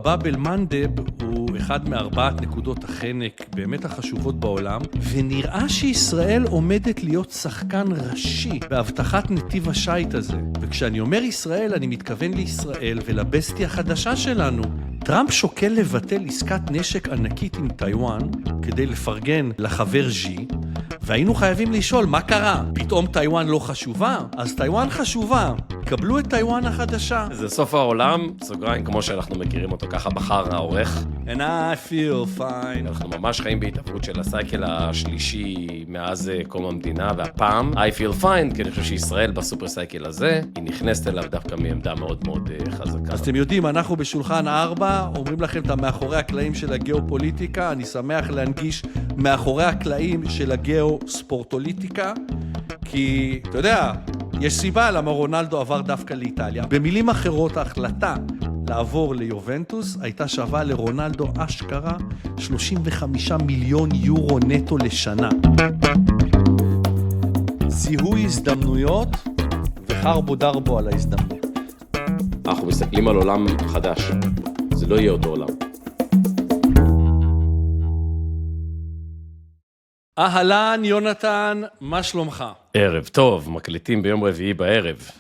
באב אל-מנדב הוא אחד מארבעת נקודות החנק באמת החשובות בעולם, ונראה שישראל עומדת להיות שחקן ראשי בהבטחת נתיב השייט הזה. וכשאני אומר ישראל, אני מתכוון לישראל ולבסטי החדשה שלנו. טראמפ שוקל לבטל עסקת נשק ענקית עם טיואן כדי לפרגן לחבר ז'י, והיינו חייבים לשאול מה קרה. פתאום טיואן לא חשובה? אז טיואן חשובה. קבלו את טיואן החדשה. זה סוף העולם, סוגריים, כמו שאנחנו מכירים אותו, ככה בחר העורך. And I feel fine. אנחנו ממש חיים בהתעברות של הסייקל השלישי מאז קום המדינה, והפעם, I feel fine, כי אני חושב שישראל בסופר סייקל הזה, היא נכנסת אליו דווקא מעמדה מאוד מאוד חזקה. אז אתם יודעים, אנחנו בשולחן 4, אומרים לכם את מאחורי הקלעים של הגיאופוליטיקה, אני שמח להנגיש מאחורי הקלעים של הגיאוספורטוליטיקה, כי, אתה יודע, יש סיבה למה רונלדו עבר דווקא לאיטליה. במילים אחרות, ההחלטה לעבור ליובנטוס הייתה שווה לרונלדו אשכרה 35 מיליון יורו נטו לשנה. זיהוי הזדמנויות וחרבו דרבו על ההזדמנות. אנחנו מסתכלים על עולם חדש, זה לא יהיה אותו עולם. אהלן, יונתן, מה שלומך? ערב טוב, מקליטים ביום רביעי בערב.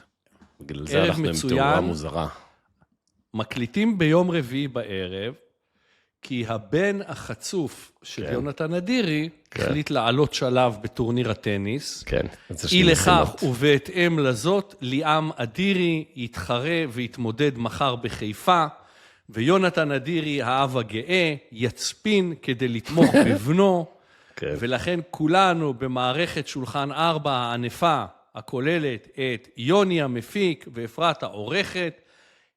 בגלל זה אנחנו עם תאורה מוזרה. מקליטים ביום רביעי בערב, כי הבן החצוף של יונתן אדירי החליט לעלות שלב בטורניר הטניס. כן. אי לכך ובהתאם לזאת, ליאם אדירי יתחרה ויתמודד מחר בחיפה, ויונתן אדירי, האב הגאה, יצפין כדי לתמוך בבנו, ולכן כולנו במערכת שולחן 4 הענפה, הכוללת את יוני המפיק ואפרת העורכת,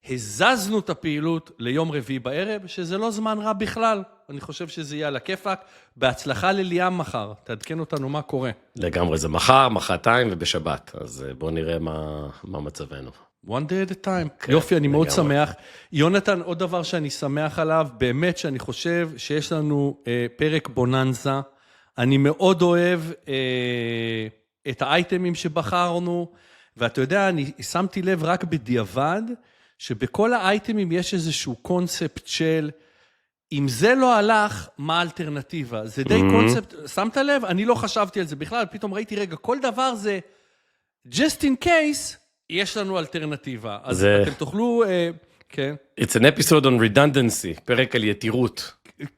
הזזנו את הפעילות ליום רביעי בערב, שזה לא זמן רע בכלל. אני חושב שזה יהיה על הכיפק. בהצלחה לליאם מחר. תעדכן אותנו מה קורה. לגמרי, זה מחר, מחרתיים ובשבת. אז בואו נראה מה מצבנו. One day at a time. יופי, אני מאוד שמח. יונתן, עוד דבר שאני שמח עליו, באמת שאני חושב שיש לנו פרק בוננזה. אני מאוד אוהב את האייטמים שבחרנו, ואתה יודע, אני שמתי לב רק בדיעבד, שבכל האייטמים יש איזשהו קונספט של, אם זה לא הלך, מה האלטרנטיבה? זה די קונספט, שמת לב? אני לא חשבתי על זה בכלל, פתאום ראיתי, רגע, כל דבר זה, just in case, יש לנו אלטרנטיבה. אז אתם תוכלו, כן. It's an episode on redundancy, פרק על יתירות.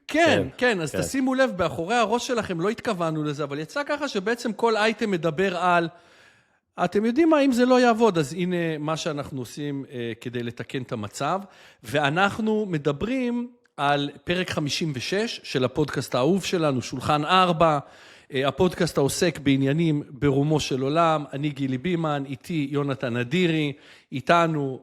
כן, כן, אז תשימו לב, באחורי הראש שלכם לא התכוונו לזה, אבל יצא ככה שבעצם כל אייטם מדבר על, אתם יודעים מה, אם זה לא יעבוד, אז הנה מה שאנחנו עושים כדי לתקן את המצב, ואנחנו מדברים על פרק 56 של הפודקאסט האהוב שלנו, שולחן 4, הפודקאסט העוסק בעניינים ברומו של עולם, אני גילי בימן, איתי יונתן אדירי, איתנו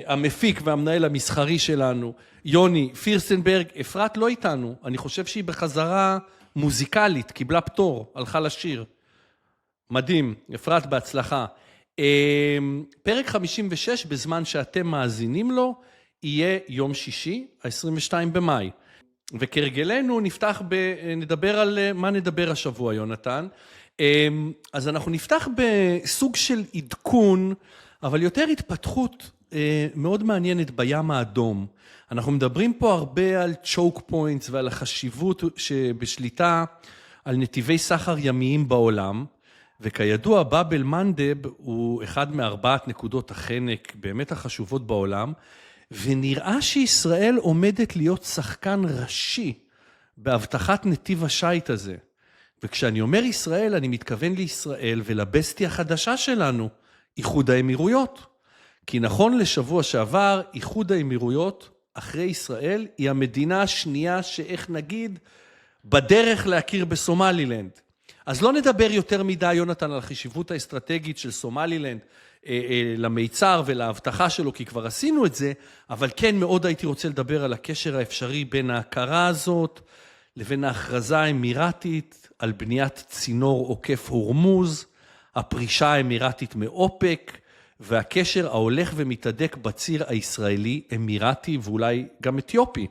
המפיק והמנהל המסחרי שלנו, יוני פירסטנברג. אפרת לא איתנו, אני חושב שהיא בחזרה מוזיקלית, קיבלה פטור, הלכה לשיר. מדהים, אפרת בהצלחה. פרק 56, בזמן שאתם מאזינים לו, יהיה יום שישי, ה-22 במאי. וכרגלנו נדבר על מה נדבר השבוע, יונתן. אז אנחנו נפתח בסוג של עדכון, אבל יותר התפתחות מאוד מעניינת בים האדום. אנחנו מדברים פה הרבה על choke points ועל החשיבות שבשליטה על נתיבי סחר ימיים בעולם, וכידוע, באב אל-מנדב הוא אחד מארבעת נקודות החנק באמת החשובות בעולם, ונראה שישראל עומדת להיות שחקן ראשי בהבטחת נתיב השייט הזה. וכשאני אומר ישראל, אני מתכוון לישראל ולבסטי החדשה שלנו, איחוד האמירויות. כי נכון לשבוע שעבר, איחוד האמירויות אחרי ישראל היא המדינה השנייה שאיך נגיד בדרך להכיר בסומלילנד. אז לא נדבר יותר מדי, יונתן, על החשיבות האסטרטגית של סומלילנד למיצר ולהבטחה שלו, כי כבר עשינו את זה, אבל כן מאוד הייתי רוצה לדבר על הקשר האפשרי בין ההכרה הזאת לבין ההכרזה האמירתית על בניית צינור עוקף הורמוז, הפרישה האמירתית מאופק, והקשר ההולך ומתהדק בציר הישראלי, אמירתי ואולי גם אתיופי.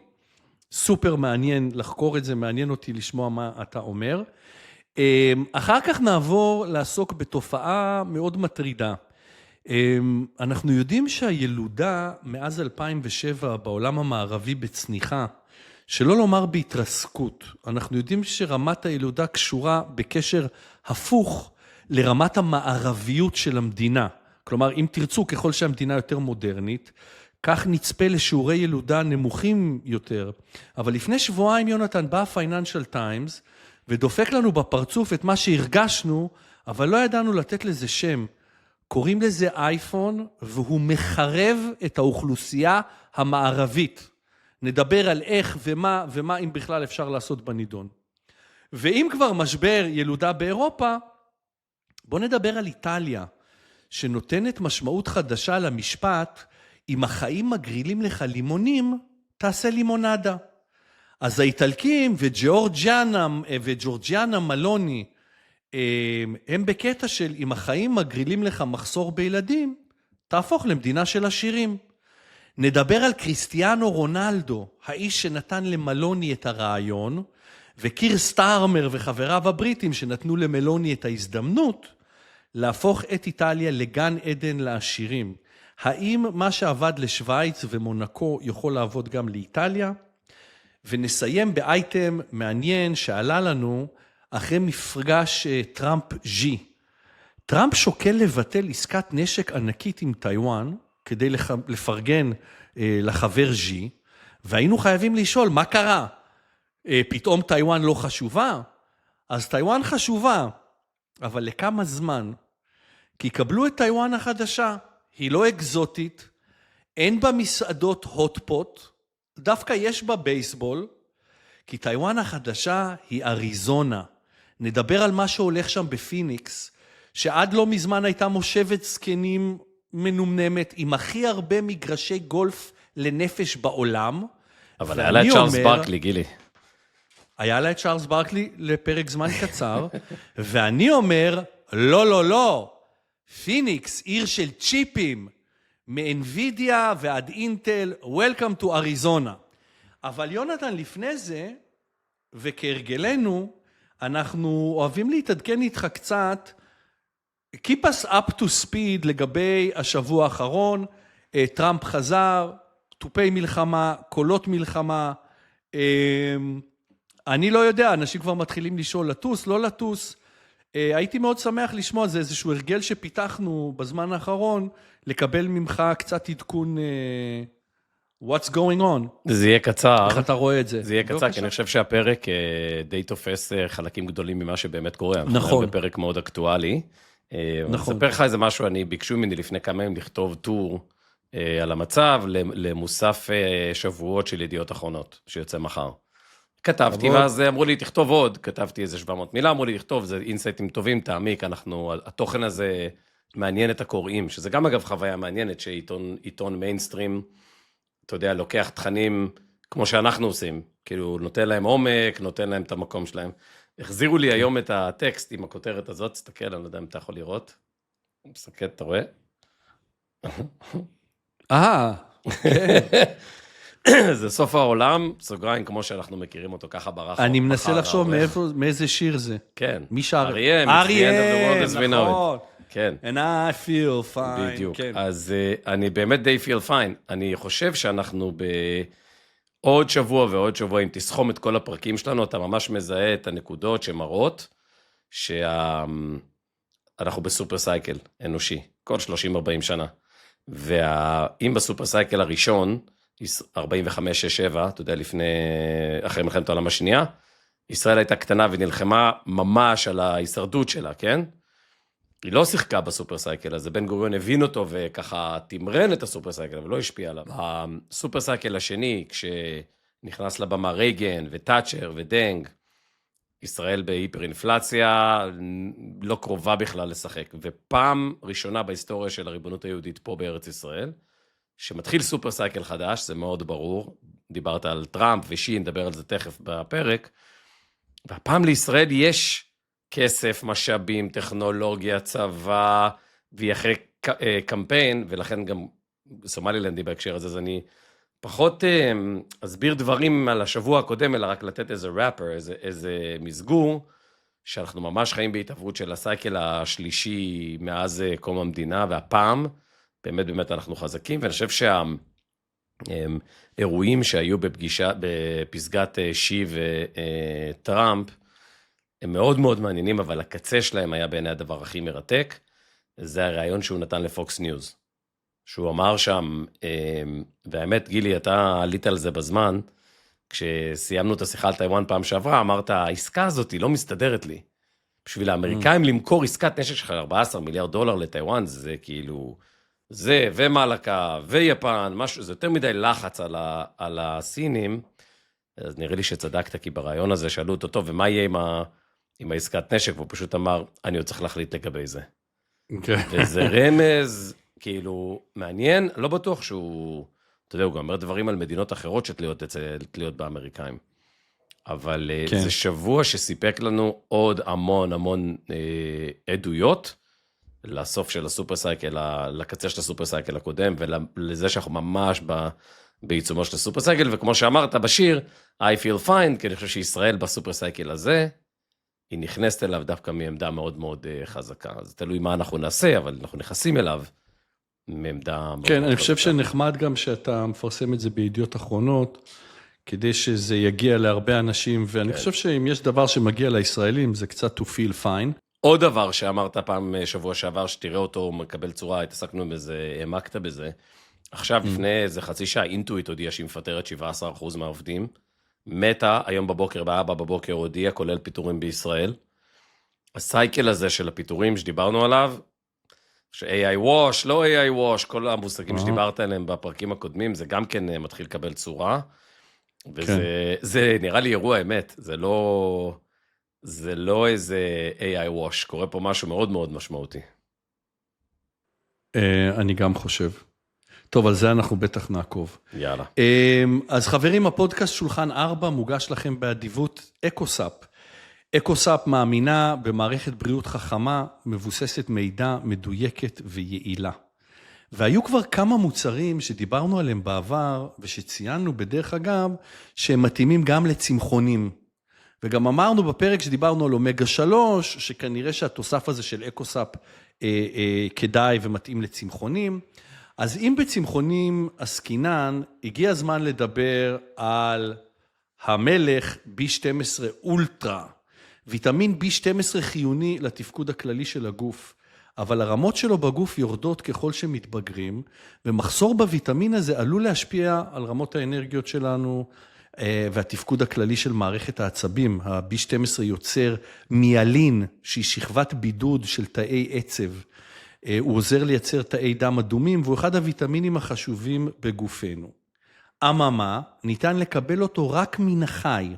סופר מעניין לחקור את זה, מעניין אותי לשמוע מה אתה אומר. אחר כך נעבור לעסוק בתופעה מאוד מטרידה. אנחנו יודעים שהילודה מאז 2007 בעולם המערבי בצניחה, שלא לומר בהתרסקות. אנחנו יודעים שרמת הילודה קשורה בקשר הפוך לרמת המערביות של המדינה. כלומר, אם תרצו, ככל שהמדינה יותר מודרנית, כך נצפה לשיעורי ילודה נמוכים יותר. אבל לפני שבועיים, יונתן, בא פייננשל טיימס, ודופק לנו בפרצוף את מה שהרגשנו, אבל לא ידענו לתת לזה שם. קוראים לזה אייפון, והוא מחרב את האוכלוסייה המערבית. נדבר על איך ומה אם בכלל אפשר לעשות בנידון. ואם כבר משבר ילודה באירופה, בוא נדבר על איטליה, שנותנת משמעות חדשה למשפט, אם החיים מגרילים לך לימונים, תעשה לימונדה. אז האיטלקים וג'ורג'יאנה מלוני, הם בקטע של אם החיים מגרילים לך מחסור בילדים, תהפוך למדינה של עשירים. נדבר על קריסטיאנו רונלדו, האיש שנתן למלוני את הרעיון, וקיר סטארמר וחבריו הבריטים שנתנו למלוני את ההזדמנות, להפוך את איטליה לגן עדן לעשירים. האם מה שעבד לשוויץ ומונקו יכול לעבוד גם לאיטליה? ונסיים באייטם מעניין שעלה לנו אחרי מפגש טראמפ-ז'י. טראמפ שוקל לבטל עסקת נשק ענקית עם טיואן, כדי לפרגן לחבר ז'י, והיינו חייבים לשאול, מה קרה? פתאום טיואן לא חשובה? אז טיואן חשובה, אבל לכמה זמן? כי קבלו את טיואן החדשה, היא לא אקזוטית, אין בה מסעדות הוטפוט, דווקא יש בה בייסבול, כי טיואן החדשה היא אריזונה. נדבר על מה שהולך שם בפיניקס, שעד לא מזמן הייתה מושבת זקנים מנומנמת, עם הכי הרבה מגרשי גולף לנפש בעולם. אבל היה לה את צ'ארלס ברקלי, גילי. היה לה את צ'ארלס ברקלי לפרק זמן קצר, ואני אומר, לא, לא, לא, פיניקס, עיר של צ'יפים, מאנווידיה ועד אינטל, Welcome to Arizona. אבל יונתן, לפני זה, וכהרגלנו, אנחנו אוהבים להתעדכן איתך קצת, keep us up to speed לגבי השבוע האחרון, טראמפ חזר, טופי מלחמה, קולות מלחמה, אני לא יודע, אנשים כבר מתחילים לשאול לטוס, לא לטוס, הייתי מאוד שמח לשמוע, זה איזשהו הרגל שפיתחנו בזמן האחרון, לקבל ממך קצת עדכון what's going on. זה יהיה קצר. איך אתה רואה את זה? זה יהיה קצר, כי אני חושב שהפרק די תופס חלקים גדולים ממה שבאמת קורה. נכון. זה פרק מאוד אקטואלי. נכון. אספר לך איזה משהו, ביקשו ממני לפני כמה ימים לכתוב טור על המצב, למוסף שבועות של ידיעות אחרונות, שיוצא מחר. כתבתי, ואז אמרו לי, תכתוב עוד, כתבתי איזה 700 מילה, אמרו לי, תכתוב, זה אינסייטים טובים, תעמיק, התוכן הזה מעניין את הקוראים, שזה גם אגב חוויה מעניינת, שעיתון מיינסטרים, אתה יודע, לוקח תכנים כמו שאנחנו עושים, כאילו נותן להם עומק, נותן להם את המקום שלהם. החזירו לי היום את הטקסט עם הכותרת הזאת, תסתכל, אני לא יודע אם אתה יכול לראות. תסתכל, אתה רואה? זה סוף העולם, סוגריים כמו שאנחנו מכירים אותו ככה ברח. אני מנסה לחשוב מאיזה שיר זה. כן. מי שר? אריה, נכון. כן. And I feel fine. בדיוק. אז אני באמת די feel fine. אני חושב שאנחנו בעוד שבוע ועוד שבוע, אם תסכום את כל הפרקים שלנו, אתה ממש מזהה את הנקודות שמראות שאנחנו בסופר סייקל אנושי, כל 30-40 שנה. ואם בסופר סייקל הראשון, 45-6-7, אתה יודע, אחרי מלחמת העולם השנייה, ישראל הייתה קטנה ונלחמה ממש על ההישרדות שלה, כן? היא לא שיחקה בסופר סייקל הזה, בן גוריון הבין אותו וככה תמרן את הסופר סייקל, אבל לא השפיע עליו. הסופר סייקל השני, כשנכנס לבמה רייגן וטאצ'ר ודנג, ישראל בהיפר-אינפלציה, לא קרובה בכלל לשחק. ופעם ראשונה בהיסטוריה של הריבונות היהודית פה בארץ ישראל, שמתחיל סופר סייקל חדש, זה מאוד ברור, דיברת על טראמפ ושי, נדבר על זה תכף בפרק, והפעם לישראל יש כסף, משאבים, טכנולוגיה, צבא, והיא אחרי קמפיין, ולכן גם סומלילנדי בהקשר הזה, אז אני פחות אסביר דברים על השבוע הקודם, אלא רק לתת איזה ראפר, איזה מסגור, שאנחנו ממש חיים בהתעברות של הסייקל השלישי מאז קום המדינה, והפעם, באמת באמת אנחנו חזקים, ואני חושב שהאירועים שהיו בפסגת שי וטראמפ, הם מאוד מאוד מעניינים, אבל הקצה שלהם היה בעיני הדבר הכי מרתק, זה הרעיון שהוא נתן לפוקס ניוז, שהוא אמר שם, והאמת גילי, אתה עלית על זה בזמן, כשסיימנו את השיחה על טיואן פעם שעברה, אמרת, העסקה הזאת היא לא מסתדרת לי. בשביל האמריקאים למכור עסקת נשק של 14 מיליארד דולר לטיואן, זה כאילו, זה ומלאקה ויפן, משהו, זה יותר מדי לחץ על הסינים, אז נראה לי שצדקת, כי ברעיון הזה שאלו אותו, טוב, ומה יהיה עם העסקת נשק? והוא פשוט אמר, אני עוד צריך להחליט לגבי זה. וזה רמז, כאילו, מעניין, לא בטוח שהוא, אתה יודע, הוא גם אומר דברים על מדינות אחרות שתלויות באמריקאים. אבל כן. זה שבוע שסיפק לנו עוד המון המון עדויות, לסוף של הסופר סייקל, לקצה של הסופר סייקל הקודם, ולזה שאנחנו ממש בעיצומו של הסופר סייקל, וכמו שאמרת בשיר, I feel fine, כי אני חושב שישראל בסופר סייקל הזה, היא נכנסת אליו דווקא מעמדה מאוד מאוד חזקה. אז תלוי מה אנחנו נעשה, אבל אנחנו נכנסים אליו מעמדה... כן, אני חושב שנחמד גם שאתה מפרסם את זה בידיעות אחרונות, כדי שזה יגיע להרבה אנשים, ואני חושב שאם יש דבר שמגיע לישראלים, זה קצת to feel fine. עוד דבר שאמרת פעם שבוע שעבר, שתראה אותו מקבל צורה, התעסקנו בזה, העמקת בזה. עכשיו, לפני איזה חצי שעה, אינטואיט הודיע שהיא מפטרת 17% מהעובדים. מטה, היום בבוקר, באבא בבוקר, הודיע, כולל פיטורים בישראל. הסייקל הזה של הפיטורים שדיברנו עליו, ש-AI wash, לא AI wash, כל המושגים שדיברת עליהם בפרקים הקודמים, זה גם כן מתחיל לקבל צורה. וזה נראה לי אירוע אמת, זה לא איזה AI wash, קורה פה משהו מאוד מאוד משמעותי. אני גם חושב. טוב, על זה אנחנו בטח נעקוב. יאללה. אז חברים, הפודקאסט שולחן 4 מוגש לכם באדיבות אקוסאפ. אקוסאפ מאמינה במערכת בריאות חכמה, מבוססת מידע, מדויקת ויעילה. והיו כבר כמה מוצרים שדיברנו עליהם בעבר, ושציינו בדרך אגב, שהם מתאימים גם לצמחונים. וגם אמרנו בפרק שדיברנו על אומגה 3, שכנראה שהתוסף הזה של אקוסאפ כדאי ומתאים לצמחונים. אז אם בצמחונים עסקינן, הגיע הזמן לדבר על המלך B12 אולטרה. ויטמין B12 חיוני לתפקוד הכללי של הגוף. אבל הרמות שלו בגוף יורדות ככל שמתבגרים, ומחסור בוויטמין הזה עלול להשפיע על רמות האנרגיות שלנו, והתפקוד הכללי של מערכת העצבים. ה-B12 יוצר מיאלין, שהיא שכבת בידוד של תאי עצב. הוא עוזר לייצר תאי דם אדומים, והוא אחד הוויטמינים החשובים בגופנו. אממה, ניתן לקבל אותו רק מן החי.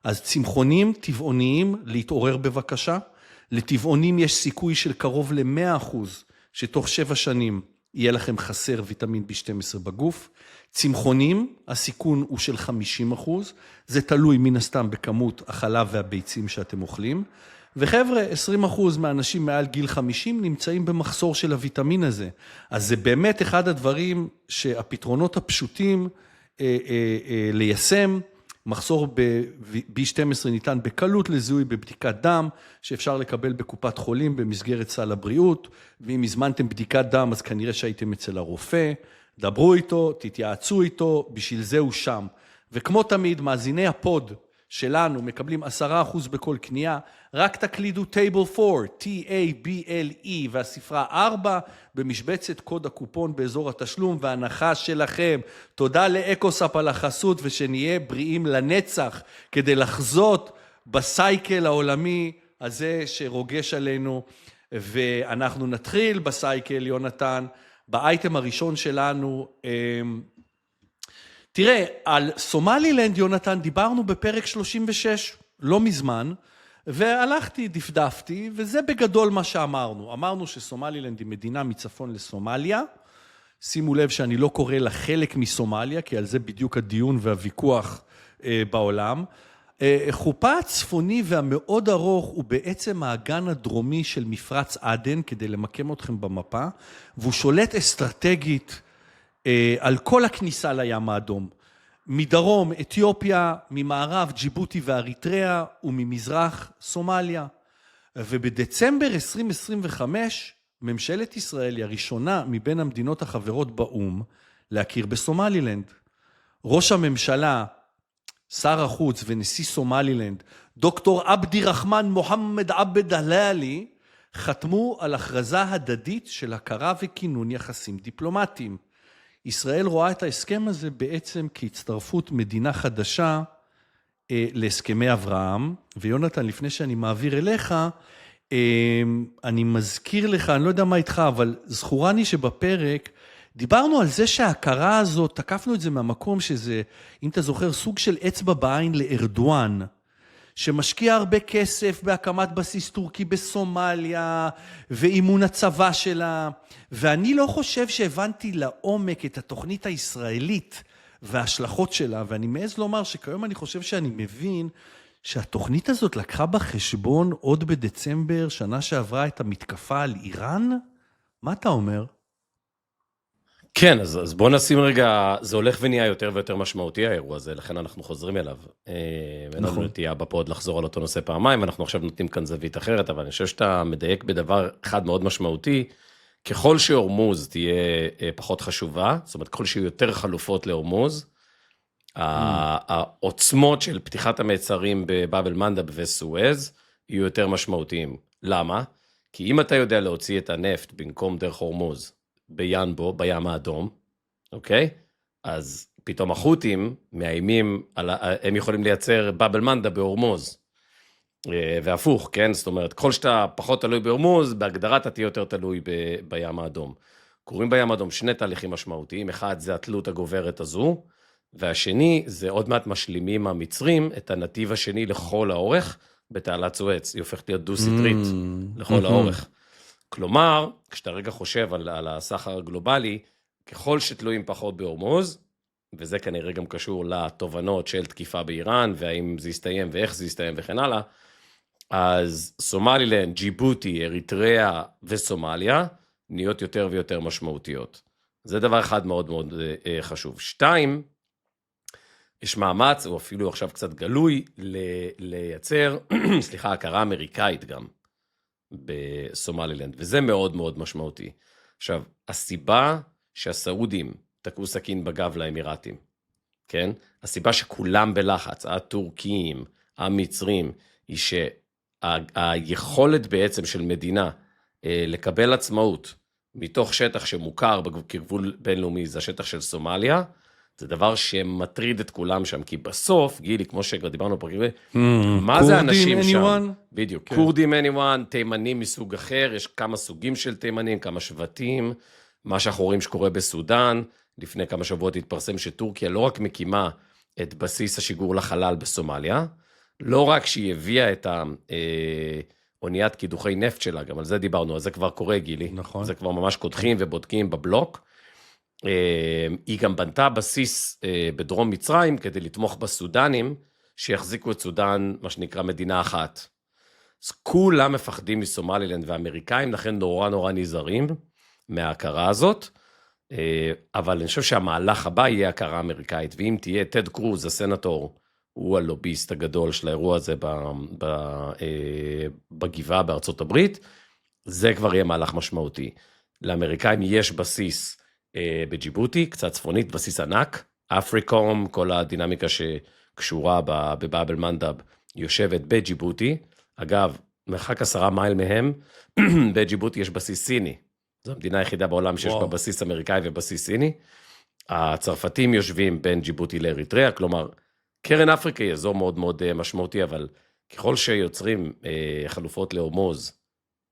אז צמחונים טבעוניים, להתעורר בבקשה. לטבעונים יש סיכוי של קרוב ל-100%, שתוך 7 שנים יהיה לכם חסר ויטמין B12 בגוף. צמחונים, הסיכון הוא של 50%, זה תלוי מן הסתם בכמות החלב והביצים שאתם אוכלים. וחבר'ה, 20% מהאנשים מעל גיל 50 נמצאים במחסור של הוויטמין הזה. אז זה באמת אחד הדברים שהפתרונות הפשוטים ליישם. מחסור ב-B12 ניתן בקלות לזיהוי בבדיקת דם, שאפשר לקבל בקופת חולים במסגרת סל הבריאות, ואם הזמנתם בדיקת דם, אז כנראה שהייתם אצל הרופא, דברו איתו, תתייעצו איתו, בשביל זה הוא שם. וכמו תמיד, מאזיני הפוד שלנו מקבלים 10% בכל קנייה, רק תקלידו Table 4, T-A-B-L-E, והספרה 4, במשבצת קוד הקופון באזור התשלום, וההנחה שלכם. תודה לאקוסאפ על החסות, ושנהיה בריאים לנצח, כדי לחזות בסייקל העולמי הזה שרוגש עלינו, ואנחנו נתחיל בסייקל, יונתן, באייטם הראשון שלנו, תראה, על סומלילנד, יונתן, דיברנו בפרק 36, לא מזמן, והלכתי, דפדפתי, וזה בגדול מה שאמרנו. אמרנו שסומלילנד היא מדינה מצפון לסומליה, שימו לב שאני לא קורא לה חלק מסומליה, כי על זה בדיוק הדיון והוויכוח בעולם. חופה הצפוני והמאוד ארוך הוא בעצם האגן הדרומי של מפרץ עדן, כדי למקם אתכם במפה, והוא שולט אסטרטגית על כל הכניסה לים האדום. מדרום אתיופיה, ממערב ג'יבוטי ואריתריאה, וממזרח סומליה. ובדצמבר 2025 ממשלת ישראל היא הראשונה מבין המדינות החברות באום להכיר בסומלילנד. ראש הממשלה, שר החוץ ונשיא סומלילנד, דוקטור עבדי רחמן מוחמד עבד הלאלי, חתמו על הכרזה הדדית של הכרה וכינון יחסים דיפלומטיים. ישראל רואה את ההסכם הזה בעצם כהצטרפות מדינה חדשה להסכמי אברהם, ויונתן, לפני שאני מעביר אליך, אני מזכיר לך, אני לא יודע מה איתך, אבל זכורני שבפרק דיברנו על זה שההכרה הזאת, תקפנו את זה מהמקום שזה, אם אתה זוכר, סוג של אצבע בעין לארדואן, שמשקיע הרבה כסף בהקמת בסיס טורקי בסומליה, ואימון הצבא שלה, ואני לא חושב שהבנתי לעומק את התוכנית הישראלית וההשלכות שלה, ואני מעז לומר שכיום אני חושב שאני מבין שהתוכנית הזאת לקחה בחשבון עוד בדצמבר, שנה שעברה את המתקפה על איראן? מה אתה אומר? כן, אז בוא נשים רגע, זה הולך ונהיה יותר ויותר משמעותי האירוע הזה, לכן אנחנו חוזרים אליו. אין לנו נטייה בפוד לחזור על אותו נושא פעמיים, אנחנו עכשיו נותנים כאן זווית אחרת, אבל אני חושב שאתה מדייק בדבר אחד מאוד משמעותי, ככל שהורמוז תהיה פחות חשובה, זאת אומרת, ככל שיהיו יותר חלופות להורמוז, העוצמות של פתיחת המיצרים בבאב אל-מנדב וסואז יהיו יותר משמעותיים. למה? כי אם אתה יודע להוציא את הנפט במקום דרך הורמוז, ביאנבו, בים האדום, אוקיי? אז פתאום החות'ים מאיימים, הם יכולים לייצר באב אל-מנדב בהורמוז, והפוך, כן? זאת אומרת, כל שאתה פחות תלוי בהורמוז, בהגדרה אתה תהיה יותר תלוי בים האדום. קוראים בים האדום שני תהליכים משמעותיים, אחד זה התלות הגוברת הזו, והשני זה עוד מעט משלימים המצרים, את הנתיב השני לכל האורך, בתעלת סואץ, היא הופכת להיות דו-סטרית לכל האורך. כלומר, כשאתה רגע חושב על הסחר הגלובלי, ככל שתלויים פחות בהורמוז, וזה כנראה גם קשור לתובנות של תקיפה באיראן, והאם זה יסתיים ואיך זה יסתיים וכן הלאה, אז סומלילנד, ג'יבוטי, אריתריאה וסומליה, נהיות יותר ויותר משמעותיות. זה דבר אחד מאוד מאוד חשוב. שתיים, יש מאמץ, או אפילו עכשיו קצת גלוי, לייצר, סליחה, הכרה אמריקאית גם, בסומלילנד, וזה מאוד מאוד משמעותי. עכשיו, הסיבה שהסעודים תקעו סכין בגב לאמירתים, כן? הסיבה שכולם בלחץ, הטורקים, המצרים, היא שהיכולת בעצם של מדינה לקבל עצמאות מתוך שטח שמוכר כגבול בינלאומי, זה השטח של סומליה, זה דבר שמטריד את כולם שם, כי בסוף, גילי, כמו שכבר דיברנו פה, מה זה אנשים שם? בדיוק, קורדים anyone, תימנים מסוג אחר, יש כמה סוגים של תימנים, כמה שבטים, מה שאנחנו רואים שקורה בסודן, לפני כמה שבועות התפרסם שטורקיה לא רק מקימה את בסיס השיגור לחלל בסומליה, לא רק שהיא הביאה את אוניית קידוחי נפט שלה, גם על זה דיברנו, אז זה כבר קורה, גילי. נכון. זה כבר ממש קודחים ובודקים בבלוק. היא גם בנתה בסיס בדרום מצרים, כדי לתמוך בסודנים, שיחזיקו את סודן, מה שנקרא, מדינה אחת. אז כולם מפחדים מסומלילנד והאמריקאים, לכן נורא נורא נזהרים מההכרה הזאת, אבל אני חושב שהמהלך הבא יהיה הכרה אמריקאית, ואם תהיה טד קרוז, הסנטור, הוא הלוביסט הגדול של האירוע הזה בגבעה בארצות הברית, זה כבר יהיה מהלך משמעותי. לאמריקאים יש בסיס בג'יבוטי, קצת צפונית, בסיס ענק, אפריקום, כל הדינמיקה שקשורה בבאב אל-מנדב, יושבת בג'יבוטי, אגב, מרחק 10 מייל מהם, בג'יבוטי יש בסיס סיני, זו המדינה היחידה בעולם שיש בה בסיס אמריקאי ובסיס סיני, הצרפתים יושבים בין ג'יבוטי לאריתריאה, כלומר, קרן אפריקה היא אזור מאוד מאוד משמעותי, אבל ככל שיוצרים חלופות להורמוז,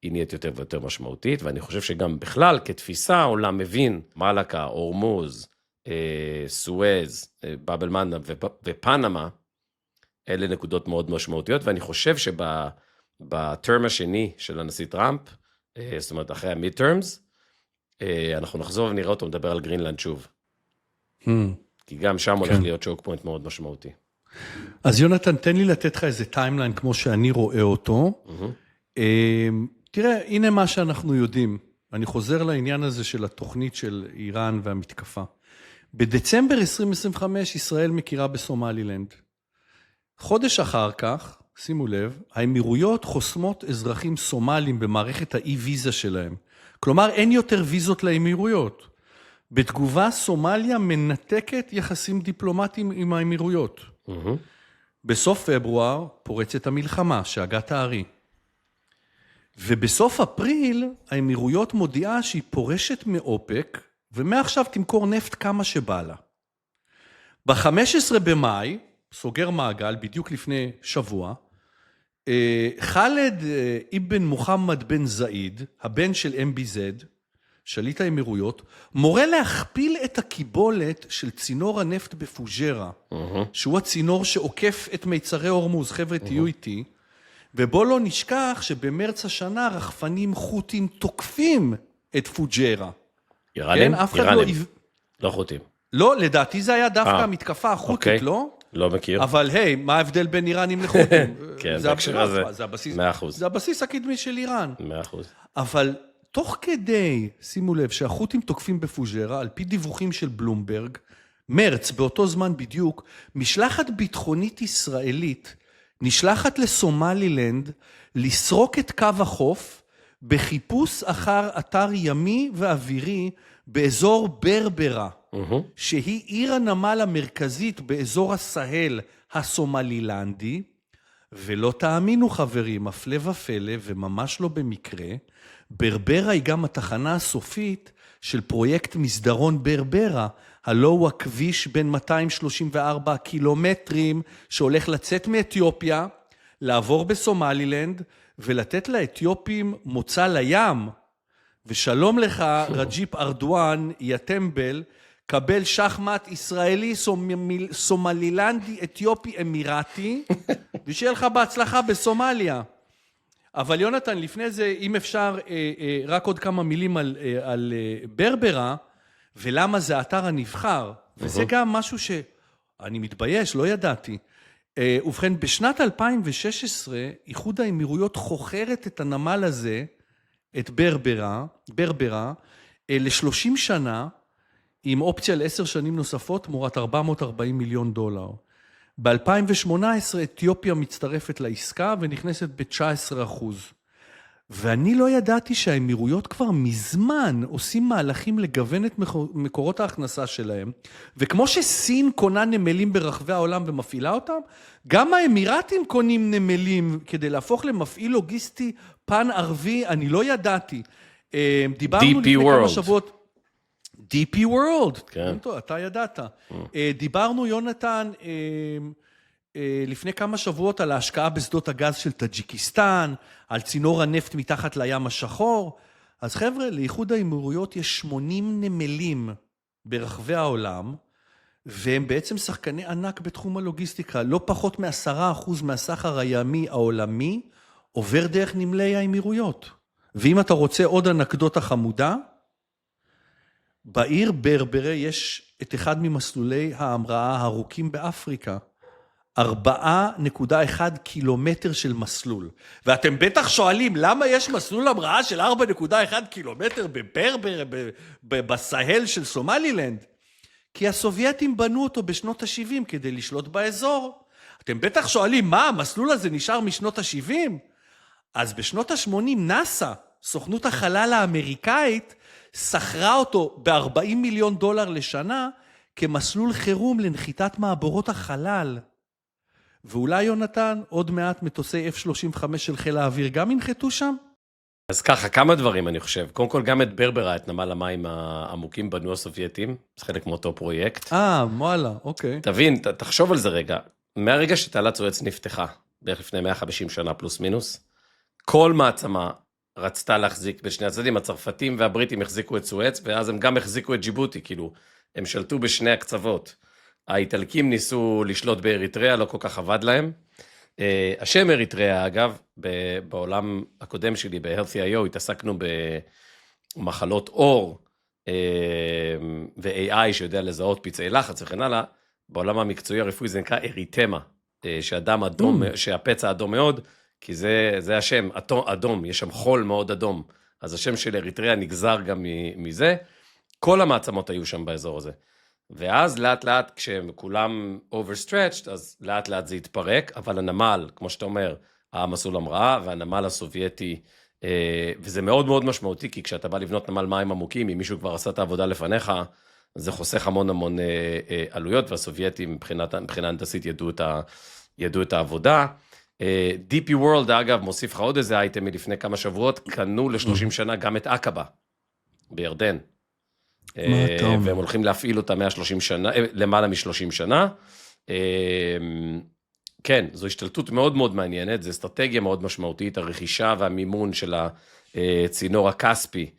היא נהיית יותר ויותר משמעותית, ואני חושב שגם בכלל, כתפיסה, העולם מבין, מלאקה, הורמוז, סואז, באב אל-מנדב ופנמה, אלה נקודות מאוד משמעותיות, ואני חושב שבטרם השני של הנשיא טראמפ, זאת אומרת, אחרי המיד-טרמס, אנחנו נחזור ונראה אותו מדבר על גרינלנד שוב. כי גם שם הולך להיות שוק פוינט מאוד משמעותי. אז יונתן, תן לי לתת לך איזה טיימליין כמו שאני רואה אותו. תראה, הנה מה שאנחנו יודעים. אני חוזר לעניין הזה של התוכנית של איראן והמתקפה. בדצמבר 2025 ישראל מכירה בסומלילנד. חודש אחר כך, שימו לב, האמירויות חוסמות אזרחים סומלים במערכת האי-ויזה שלהם. כלומר, אין יותר ויזות לאמירויות. בתגובה, סומליה מנתקת יחסים דיפלומטיים עם האמירויות. בסוף פברואר פורצת המלחמה, שהגה תארי. ובסוף אפריל, האמירויות מודיעה שהיא פורשת מאופק, ומעכשיו תמכור נפט כמה שבא לה. ב-15 במאי, סוגר מעגל, בדיוק לפני שבוע, חאלד אבן מוחמד בן זאיד, הבן של MBZ, שליט האמירויות, מורה להכפיל את הקיבולת של צינור הנפט בפוג'רה, שהוא הצינור שעוקף את מיצרי הורמוז, חבר'ה תהיו איתי, ובו לא נשכח שבמרץ השנה רחפנים חות'ים תוקפים את פוג'רה. איראנים? כן, אף אחד איראנים. לא חות'ים. לא, לדעתי זה היה דווקא המתקפה החות'ית, אוקיי. לא? לא מכיר. אבל היי, מה ההבדל בין איראנים לחות'ים? כן, זה בהקשר הזה, 100%. זה הבסיס הקדמי של איראן. 100%. אבל תוך כדי, שימו לב, שהחות'ים תוקפים בפוג'רה, על פי דיווחים של בלומברג, מרץ, באותו זמן בדיוק, משלחת ביטחונית ישראלית, נשלחת לסומלילנד, לסרוק את קו החוף, בחיפוש אחר אתר ימי ואווירי, באזור ברברה, שהיא עיר הנמל המרכזית באזור הסהל הסומלילנדי, ולא תאמינו חברים, הפלא ופלא, וממש לא במקרה, ברברה היא גם התחנה הסופית של פרויקט מסדרון ברברה, הלא הוא הכביש בין 234 קילומטרים שהולך לצאת מאתיופיה, לעבור בסומלילנד, ולתת לאתיופים מוצא לים. ושלום לך, רג'יפ ארדואן, יא טמבל, קבל שחמט ישראלי, סומלילנדי, אתיופי, אמירתי, ושיהיה לך בהצלחה בסומליה. אבל יונתן, לפני זה, אם אפשר, רק עוד כמה מילים על ברברה, ולמה זה האתר הנבחר, וזה גם משהו שאני מתבייש, לא ידעתי. ובכן, בשנת 2016, איחוד האמירויות חוכרת את הנמל הזה, את ברברה, ל-30 שנה, עם אופציה ל10 שנים נוספות, תמורת $440 מיליון. ב-2018 אתיופיה מצטרפת לעסקה ונכנסת ב-19%. ואני לא ידעתי שהאמירויות כבר מזמן עושים מהלכים לגוון את מקורות ההכנסה שלהם, וכמו שסין קונה נמלים ברחבי העולם ומפעילה אותם, גם האמירתים קונים נמלים כדי להפוך למפעיל לוגיסטי פן ערבי, אני לא ידעתי. דיברנו לפני כמה שבועות, DP World, כן. אתה ידעת. דיברנו, יונתן, לפני כמה שבועות על ההשקעה בשדות הגז של טאג'יקיסטן, על צינור הנפט מתחת לים השחור. אז חבר'ה, לאיחוד האמירויות יש 80 נמלים ברחבי העולם, והם בעצם שחקני ענק בתחום הלוגיסטיקה. לא פחות מ10% מהסחר הימי העולמי עובר דרך נמלי האמירויות. ואם אתה רוצה עוד אנקדוטה חמודה, בעיר ברברה יש את אחד ממסלולי ההמראה הארוכים באפריקה. 4.1 קילומטר של מסלול. ואתם בטח שואלים, למה יש מסלול המראה של 4.1 קילומטר בברברה, בסהל של סומלילנד? כי הסובייטים בנו אותו בשנות ה-70 כדי לשלוט באזור. אתם בטח שואלים, מה, המסלול הזה נשאר משנות ה-70? אז בשנות ה-80 נאסא, סוכנות החלל האמריקאית, שכרה אותו ב$40 מיליון לשנה, כמסלול חירום לנחיתת מעבורות החלל. ואולי יונתן, עוד מעט מטוסי F-35 של חיל האוויר גם ינחתו שם? אז ככה, כמה דברים אני חושב. קודם כל, גם את ברברה, את נמל המים העמוקים בנו הסובייטים, זה חלק מאותו פרויקט. וואלה, אוקיי. תבין, תחשוב על זה רגע. מהרגע שתעלת סואץ נפתחה, בערך לפני 150 שנה פלוס מינוס, כל מעצמה רצתה להחזיק בשני הצדדים, הצרפתים והבריטים החזיקו את סואץ, ואז הם גם החזיקו את ג'יבוטי, כאילו, הם שלטו בשני הקצוות. האיטלקים ניסו לשלוט באריתריאה, לא כל כך עבד להם. השם אריתריאה, אגב, בעולם הקודם שלי, ב-Healthy.io, התעסקנו במחלות אור, ו-AI שיודע לזהות פצעי לחץ וכן הלאה, בעולם המקצועי הרפואי זה נקרא אריתמה, שאדם אדום, שהפצע אדום מאוד, כי זה השם, אדום, יש שם חול מאוד אדום, אז השם של אריתריאה נגזר גם מזה, כל המעצמות היו שם באזור הזה. ואז לאט לאט כשכולם overstretched, אז לאט לאט זה התפרק, אבל הנמל, כמו שאתה אומר, המסלול המראה, והנמל הסובייטי וזה מאוד מאוד משמעותי, כי כשאתה בא לבנות נמל מים עמוקים, אם מישהו כבר עשה את העבודה לפניך, זה חוסך המון המון עלויות, והסובייטים מבחינה הנדסית ידעו את העבודה. DP World, אגב, מוסיף לך עוד איזה אייטם מלפני כמה שבועות, קנו ל-30 שנה גם את עקבה, בירדן. והם הולכים להפעיל אותה 130 שנה, למעלה מ-30 שנה. כן, זו השתלטות מאוד מאוד מעניינת, זו אסטרטגיה מאוד משמעותית, הרכישה והמימון של הצינור הכספי,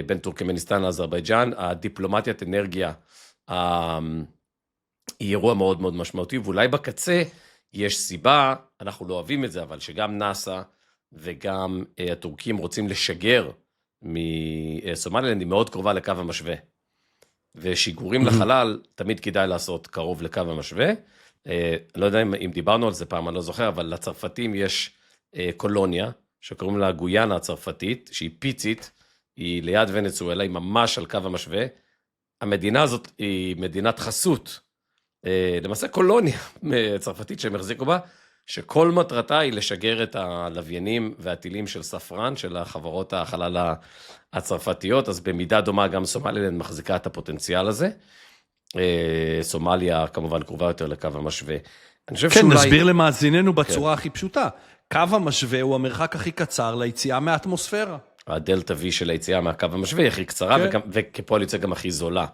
בין טורקמניסטן לאזרבייג'אן, הדיפלומטיית אנרגיה, היא אירוע מאוד מאוד משמעותי, ואולי בקצה יש סיבה, אנחנו לא אוהבים את זה, אבל שגם נאסא וגם הטורקים רוצים לשגר מסומלילנד, היא מאוד קרובה לקו המשווה. ושיגורים לחלל, תמיד כדאי לעשות קרוב לקו המשווה. לא יודע אם דיברנו על זה פעם, אני לא זוכר, אבל לצרפתים יש קולוניה, שקוראים לה גויאנה הצרפתית, שהיא פיצית, היא ליד ונצואלה, היא ממש על קו המשווה. המדינה הזאת היא מדינת חסות, למעשה קולוניה צרפתית שהם החזיקו בה, שכל מטרתה היא לשגר את הלוויינים והטילים של ספרן, של החברות החלל הצרפתיות, אז במידה דומה גם סומלילנד מחזיקה את הפוטנציאל הזה. סומליה כמובן קרובה יותר לקו המשווה. כן, נסביר למאזיננו בצורה הכי פשוטה. קו המשווה הוא המרחק הכי קצר ליציאה מהאטמוספירה. הדלטה V של היציאה מהקו המשווה היא הכי קצרה, וכפועל יוצא גם הכי זולה.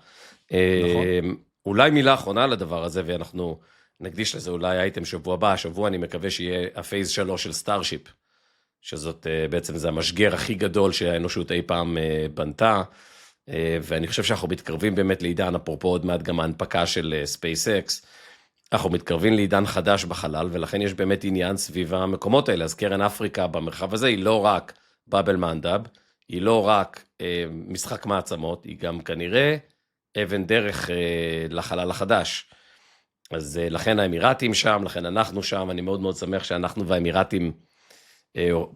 אולי מילה אחרונה לדבר הזה, ואנחנו נקדיש לזה אולי אייטם שבוע הבא, השבוע אני מקווה שיהיה הפייז 3 של סטארשיפ, שזאת בעצם זה המשגר הכי גדול שהאנושות אי פעם בנתה, ואני חושב שאנחנו מתקרבים באמת לעידן, אפרופו עוד מעט גם ההנפקה של SpaceX, אנחנו מתקרבים לעידן חדש בחלל, ולכן יש באמת עניין סביב המקומות האלה, אז קרן אפריקה במרחב הזה היא לא רק באבל מנדב, היא לא רק משחק מעצמות, היא גם כנראה אבן דרך לחלל החדש. אז לכן האמירתים שם, לכן אנחנו שם, אני מאוד מאוד שמח שאנחנו והאמירתים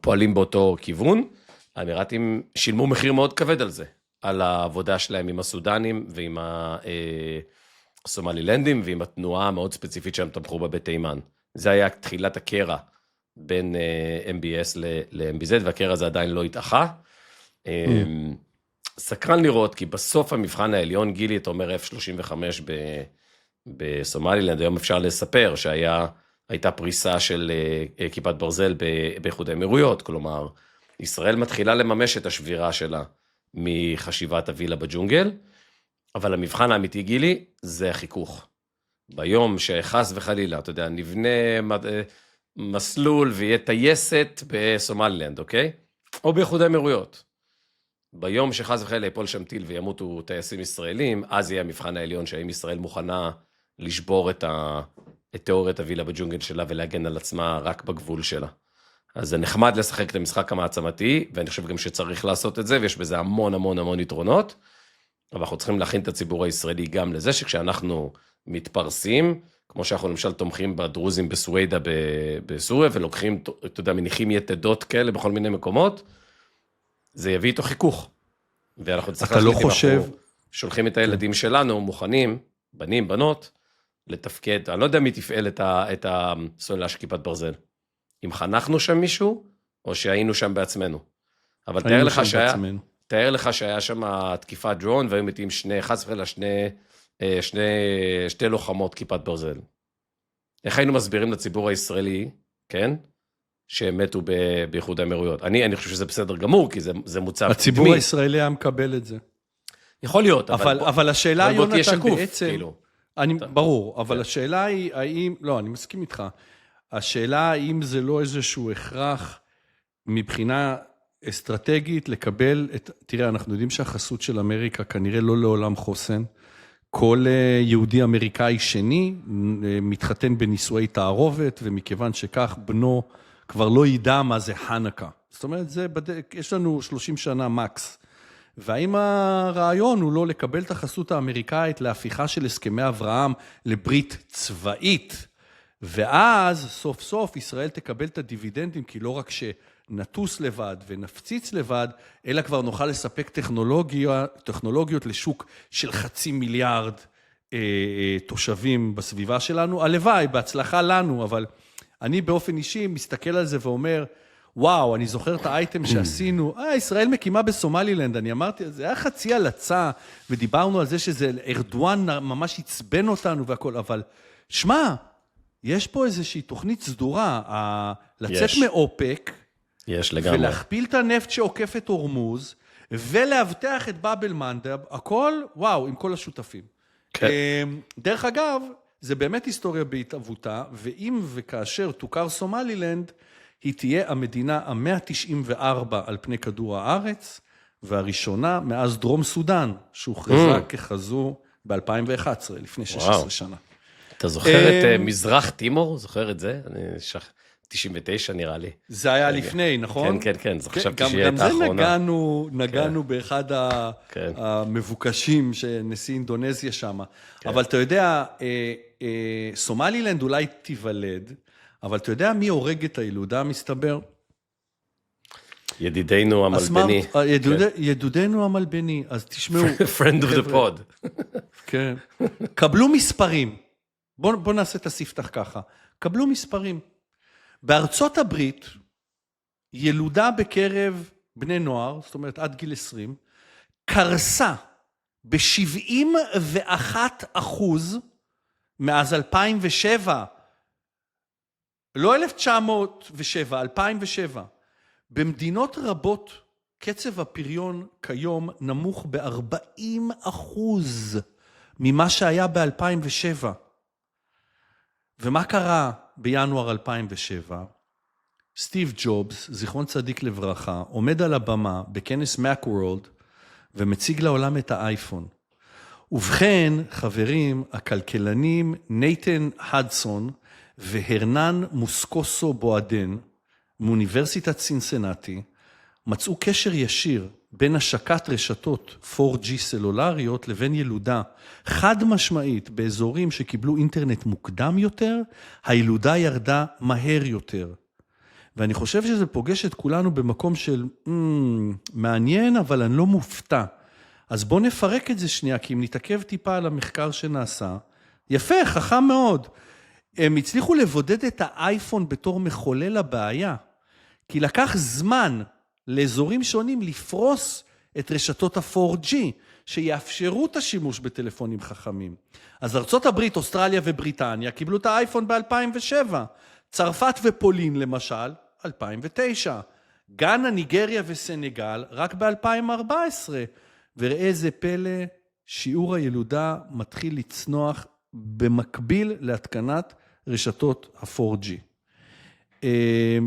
פועלים באותו כיוון. האמירתים שילמו מחיר מאוד כבד על זה, על העבודה שלהם עם הסודנים ועם הסומלילנדים ועם התנועה המאוד ספציפית שהם תמכו בה בתימן. זה היה תחילת הקרע בין MBS ל-MBZ, והקרע הזה עדיין לא התאחה. סקרן לראות, כי בסוף המבחן העליון, גילי, אתה אומר F-35 בסומלילנד, היום אפשר לספר שהייתה פריסה של כיפת ברזל באיחוד האמירויות, כלומר, ישראל מתחילה לממש את השבירה שלה מחשיבת הווילה בג'ונגל, אבל המבחן האמיתי, גילי, זה החיכוך. ביום שחס וחלילה, אתה יודע, נבנה מסלול ויהיה טייסת בסומלילנד, אוקיי? או באיחוד האמירויות. ביום שחס וחלילה יפול שם טיל וימותו טייסים ישראלים, אז יהיה המבחן העליון שהאם ישראל מוכנה לשבור את תיאוריית הווילה בג'ונגל שלה ולהגן על עצמה רק בגבול שלה. אז זה נחמד לשחק את המשחק המעצמתי, ואני חושב גם שצריך לעשות את זה, ויש בזה המון המון המון יתרונות, אבל אנחנו צריכים להכין את הציבור הישראלי גם לזה, שכשאנחנו מתפרסים, כמו שאנחנו למשל תומכים בדרוזים בסווידה בסוריה, ולוקחים, אתה יודע, מניחים יתדות כאלה בכל מיני מקומות, זה יביא איתו חיכוך. ואנחנו צריכים להחליט אם אנחנו שולחים את הילדים שלנו, מוכנים, בנים, בנות, לתפקד. אני לא יודע מי תפעל את הסוללה של כיפת ברזל. אם חנכנו שם מישהו, או שהיינו שם בעצמנו. אבל תאר לך שהיה שם תקיפת דרון, והיו מתים חס וחלילה שתי לוחמות כיפת ברזל. איך היינו מסבירים לציבור הישראלי, כן? שהם מתו באיחוד האמירויות. אני חושב שזה בסדר גמור, כי זה מוצב קדמי. הציבור הישראלי היה מקבל את זה. יכול להיות, אבל השאלה, יונתן, בעצם... ברור, אבל השאלה היא, האם... לא, אני מסכים איתך. השאלה האם זה לא איזשהו הכרח מבחינה אסטרטגית לקבל את... תראה, אנחנו יודעים שהחסות של אמריקה כנראה לא לעולם חוסן. כל יהודי אמריקאי שני מתחתן בנישואי תערובת, ומכיוון שכך בנו כבר לא ידע מה זה חנוכה. זאת אומרת, יש לנו 30 שנה מקס. והאם הרעיון הוא לא לקבל את החסות האמריקאית להפיכה של הסכמי אברהם לברית צבאית, ואז סוף סוף ישראל תקבל את הדיבידנדים, כי לא רק שנטוס לבד ונפציץ לבד, אלא כבר נוכל לספק טכנולוגיות לשוק של 500 מיליארד תושבים בסביבה שלנו. הלוואי, בהצלחה לנו, אבל אני באופן אישי מסתכל על זה ואומר, וואו, אני זוכר את האייטם שעשינו, ישראל מקימה בסומלילנד, אני אמרתי, זה היה חצי הלצה, ודיברנו על זה שזה, ארדואן ממש עצבן אותנו והכל, אבל, שמע, יש פה איזושהי תוכנית סדורה, לצאת מאופק, יש לגמרי. ולהכפיל את הנפט שעוקף את הורמוז, ולהבטח את באבל מנדב, הכל, וואו, עם כל השותפים. כן. דרך אגב, זה באמת היסטוריה בהתאבותה, ואם וכאשר תוכר סומלילנד, היא תהיה המדינה ה-194 על פני כדור הארץ, והראשונה מאז דרום סודן, שהוכרזה ככזו ב-2011, לפני 16 שנה. אתה זוכר את מזרח טימור? זוכר את זה? 99 נראה לי. זה היה לפני, נכון? כן, כן, כן, זה חשבתי שיהיה את האחרונה. האחרונה. גם זה נגענו באחד המבוקשים שנשיא אינדונזיה שם. אבל אתה יודע, סומלילנד אולי תיוולד, אבל אתה יודע מי הורג את הילודה, מסתבר? ידידנו המלבני. ידידנו המלבני, אז תשמעו. Friend of the pod. כן. קבלו מספרים. בואו נעשה את הספתח ככה. קבלו מספרים. בארצות הברית, ילודה בקרב בני נוער, זאת אומרת עד גיל 20, קרסה ב-71% מאז 2007. לא 1907, 2007. במדינות רבות, קצב הפריון כיום נמוך ב-40% ממה שהיה ב-2007. ומה קרה בינואר 2007? סטיב ג'ובס, זיכרון צדיק לברכה, עומד על הבמה בכנס Macworld ומציג לעולם את האייפון. ובכן, חברים, הכלכלנים נייתן הדסון והרנן מוסקוסו בועדן מאוניברסיטת סינסנטי מצאו קשר ישיר בין השקת רשתות 4G סלולריות לבין ילודה. חד משמעית, באזורים שקיבלו אינטרנט מוקדם יותר, הילודה ירדה מהר יותר. ואני חושב שזה פוגש את כולנו במקום של, מעניין, אבל אני לא מופתע. אז בואו נפרק את זה שנייה, כי אם נתעכב טיפה על המחקר שנעשה, יפה, חכם מאוד. הם הצליחו לבודד את האייפון בתור מחולל הבעיה, כי לקח זמן לאזורים שונים לפרוס את רשתות ה-4G, שיאפשרו את השימוש בטלפונים חכמים. אז ארצות הברית, אוסטרליה ובריטניה קיבלו את האייפון ב-2007, צרפת ופולין למשל, 2009, גאנה, ניגריה וסנגל רק ב-2014, וראה איזה פלא, שיעור הילודה מתחיל לצנוח במקביל להתקנת רשתות ה-4G.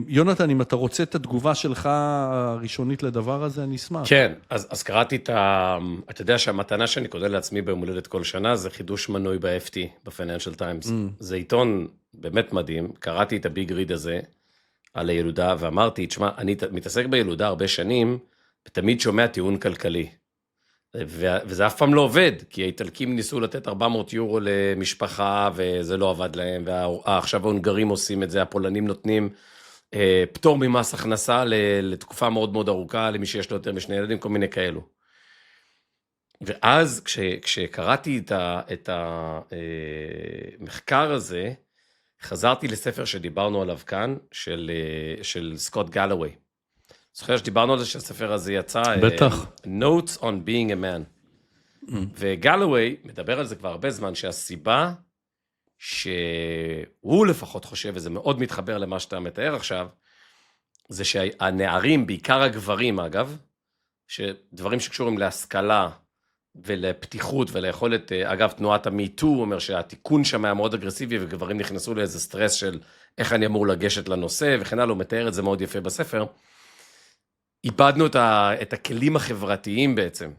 יונתן, אם אתה רוצה את התגובה שלך הראשונית לדבר הזה, אני אשמח. כן, אז קראתי אתה יודע שהמתנה שאני קודל לעצמי ביום הולדת כל שנה, זה חידוש מנוי ב-FT, ב-Financial Times. זה עיתון באמת מדהים, קראתי את הביג ריד הזה על הילודה, ואמרתי, תשמע, אני מתעסק בילודה הרבה שנים, ותמיד שומע טיעון כלכלי. וזה אף פעם לא עובד, כי האיטלקים ניסו לתת 400 יורו למשפחה, וזה לא עבד להם, ועכשיו ההונגרים עושים את זה, הפולנים נותנים פטור ממס הכנסה לתקופה מאוד מאוד ארוכה, למי שיש לו יותר משני ילדים, כל מיני כאלו. ואז כשקראתי את המחקר הזה, חזרתי לספר שדיברנו עליו כאן, של סקוט גלווי. זוכר שדיברנו על זה שהספר הזה יצא, בטח. Notes on being a man. וגלווי מדבר על זה כבר הרבה זמן, שהסיבה שהוא לפחות חושב, וזה מאוד מתחבר למה שאתה מתאר עכשיו, זה שהנערים, בעיקר הגברים אגב, שדברים שקשורים להשכלה ולפתיחות וליכולת, אגב, תנועת ה-MeToo אומר שהתיקון שם היה מאוד אגרסיבי, וגברים נכנסו לאיזה סטרס של איך אני אמור לגשת לנושא, וכן הלאה, הוא מתאר את זה מאוד יפה בספר. איבדנו את הכלים החברתיים בעצם,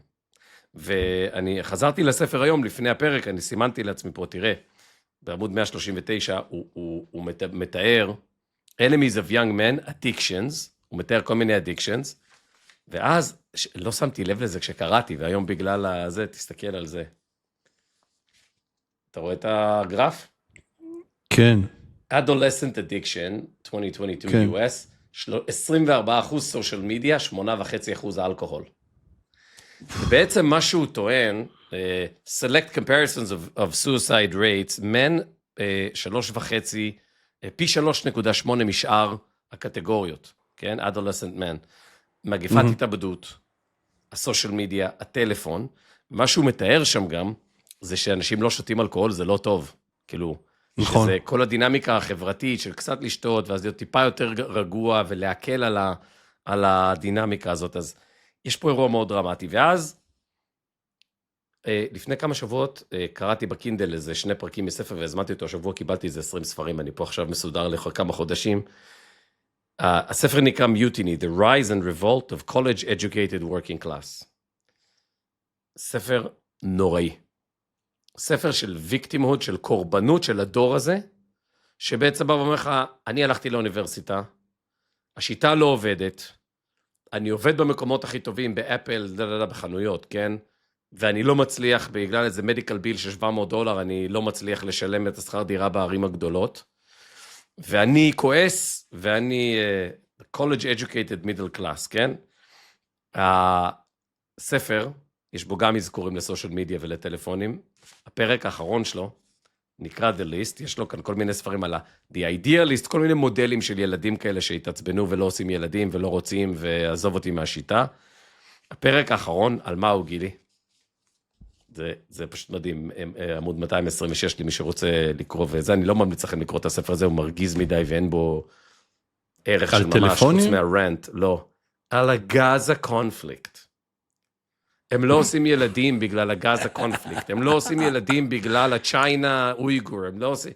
ואני חזרתי לספר היום, לפני הפרק, אני סימנתי לעצמי פה, תראה, בעמוד 139, הוא מתאר, enemies of young men, addictions, הוא מתאר כל מיני addictions, ואז לא שמתי לב לזה כשקראתי, והיום בגלל זה, תסתכל על זה. אתה רואה את הגרף? כן. Adolescent addiction, 2022 כן. US, 24% סושיאל מדיה, 8.5% אלכוהול. ובעצם מה שהוא טוען, select comparisons of suicide rates, men 3.5, פי 3.8 משאר הקטגוריות. כן? adolescent man. מגפת התאבדות, הסושיאל מדיה, הטלפון. מה שהוא מתאר שם גם, זה שאנשים לא שותים אלכוהול, זה לא טוב. כאילו, נכון. שזה כל הדינמיקה החברתית של קצת לשתות, ואז להיות טיפה יותר רגוע, ולהקל על הדינמיקה הזאת. אז יש פה אירוע מאוד דרמטי. ואז, לפני כמה שבועות, קראתי בקינדל איזה 2 פרקים מספר, והזמנתי אותו, השבוע קיבלתי איזה 20 ספרים, אני פה עכשיו מסודר לכמה חודשים. הספר נקרא Mutiny, The Rise and Revolt of College Educated Working Class. ספר נוראי. ספר של ויקטימהוד, של קורבנות של הדור הזה, שבעצם בא ואומר לך, אני הלכתי לאוניברסיטה, השיטה לא עובדת, אני עובד במקומות הכי טובים, באפל, בחנויות, כן? ואני לא מצליח, בגלל איזה מדיקל ביל של $700, אני לא מצליח לשלם את השכר דירה בערים הגדולות, ואני כועס, ואני college educated middle class, כן? הספר, יש בו גם אזכורים לסושיאל מדיה ולטלפונים, הפרק האחרון שלו, נקרא The List, יש לו כאן כל מיני ספרים על The Idealist, כל מיני מודלים של ילדים כאלה שהתעצבנו ולא עושים ילדים ולא רוצים, ועזוב אותי מהשיטה. הפרק האחרון, על מה הוא גילי? זה פשוט מדהים, עמוד 226 למי שרוצה לקרוא, וזה אני לא ממליץ לכם לקרוא את הספר הזה, הוא מרגיז מדי ואין בו ערך של ממש, חוץ מהרנט, לא. על הגז הקונפליקט. הם לא עושים ילדים בגלל הגז הקונפליקט, הם לא עושים ילדים בגלל הצ'יינה אויגור, הם לא עושים,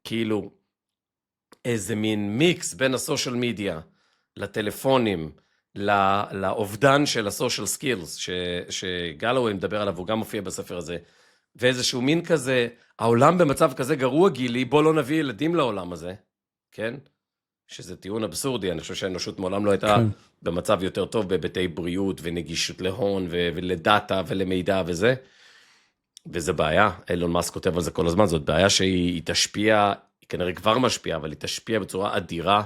כאילו, איזה מין מיקס בין הסושיאל מדיה, לטלפונים, לאובדן של הסושיאל סקילס, שגלווי מדבר עליו, הוא גם מופיע בספר הזה, ואיזשהו מין כזה, העולם במצב כזה גרוע גילי, בוא לא נביא ילדים לעולם הזה, כן? שזה טיעון אבסורדי, אני חושב שהאנושות מעולם לא הייתה במצב יותר טוב, בהיבטי בריאות ונגישות להון ולדאטה ולמידע וזה, וזה בעיה, אילון מאסק כותב על זה כל הזמן, זאת בעיה שהיא תשפיע, היא כנראה כבר משפיעה, אבל היא תשפיע בצורה אדירה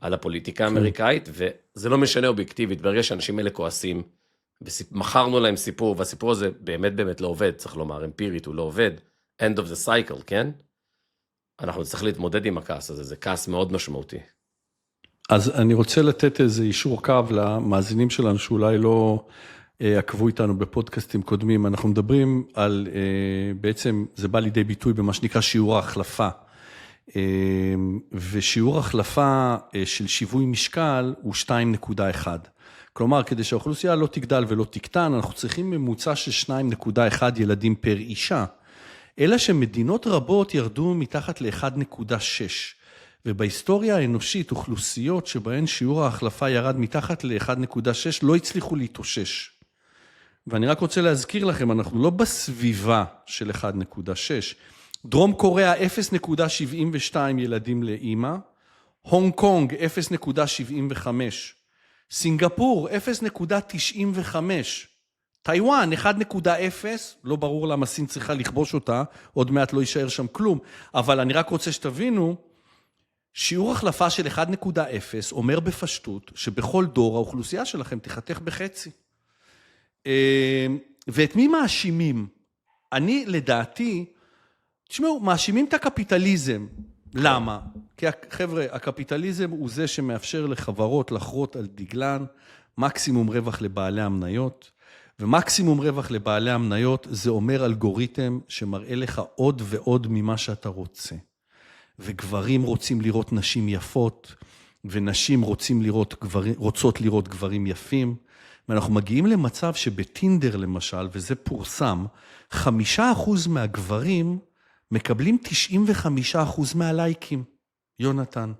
על הפוליטיקה האמריקאית, וזה לא משנה אובייקטיבית, ברגע שאנשים אלה כועסים, ומכרנו להם סיפור, והסיפור הזה באמת באמת לא עובד, צריך לומר, אמפירית הוא לא עובד, end of the cycle, כן? אנחנו צריכים להתמודד עם הכעס הזה, זה כעס מאוד משמעותי. אז אני רוצה לתת איזה אישור קו למאזינים שלנו, שאולי לא עקבו איתנו בפודקאסטים קודמים, אנחנו מדברים על, בעצם זה בא לידי ביטוי במה שנקרא שיעור ההחלפה, ושיעור החלפה של שיווי משקל הוא 2.1. כלומר, כדי שהאוכלוסייה לא תגדל ולא תקטן, אנחנו צריכים ממוצע של 2.1 ילדים פר אישה, אלא שמדינות רבות ירדו מתחת ל-1.6, ובהיסטוריה האנושית, אוכלוסיות שבהן שיעור ההחלפה ירד מתחת ל-1.6, לא הצליחו להתאושש. ואני רק רוצה להזכיר לכם, אנחנו לא בסביבה של 1.6, דרום קוריאה 0.72 ילדים לאמא, הונג קונג 0.75, סינגפור 0.95, טיואן 1.0, לא ברור למה סין צריכה לכבוש אותה, עוד מעט לא יישאר שם כלום, אבל אני רק רוצה שתבינו, שיעור החלפה של 1.0 אומר בפשטות שבכל דור האוכלוסייה שלכם תחתך בחצי. ואת מי מאשימים? אני לדעתי, תשמעו, מאשימים את הקפיטליזם. למה? כי חבר'ה, הקפיטליזם הוא זה שמאפשר לחברות לחרות על דגלן, מקסימום רווח לבעלי המניות, ומקסימום רווח לבעלי המניות זה אומר אלגוריתם שמראה לך עוד ועוד ממה שאתה רוצה. וגברים רוצים לראות נשים יפות, ונשים רוצות לראות גברים יפים, ואנחנו מגיעים למצב שבטינדר למשל, וזה פורסם, 5% מהגברים מקבלים 95% מהלייקים, יונתן.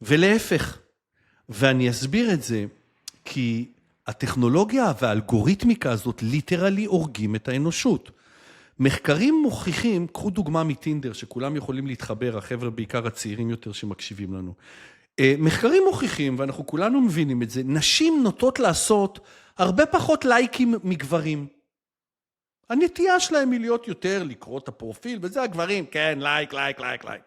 ולהפך, ואני אסביר את זה, כי הטכנולוגיה והאלגוריתמיקה הזאת ליטרלי הורגים את האנושות. מחקרים מוכיחים, קחו דוגמה מטינדר, שכולם יכולים להתחבר, החבר'ה בעיקר הצעירים יותר שמקשיבים לנו. מחקרים מוכיחים, ואנחנו כולנו מבינים את זה, נשים נוטות לעשות הרבה פחות לייקים מגברים. הנטייה שלהם היא להיות יותר, לקרוא את הפרופיל, וזה הגברים, כן, לייק, לייק, לייק, לייק.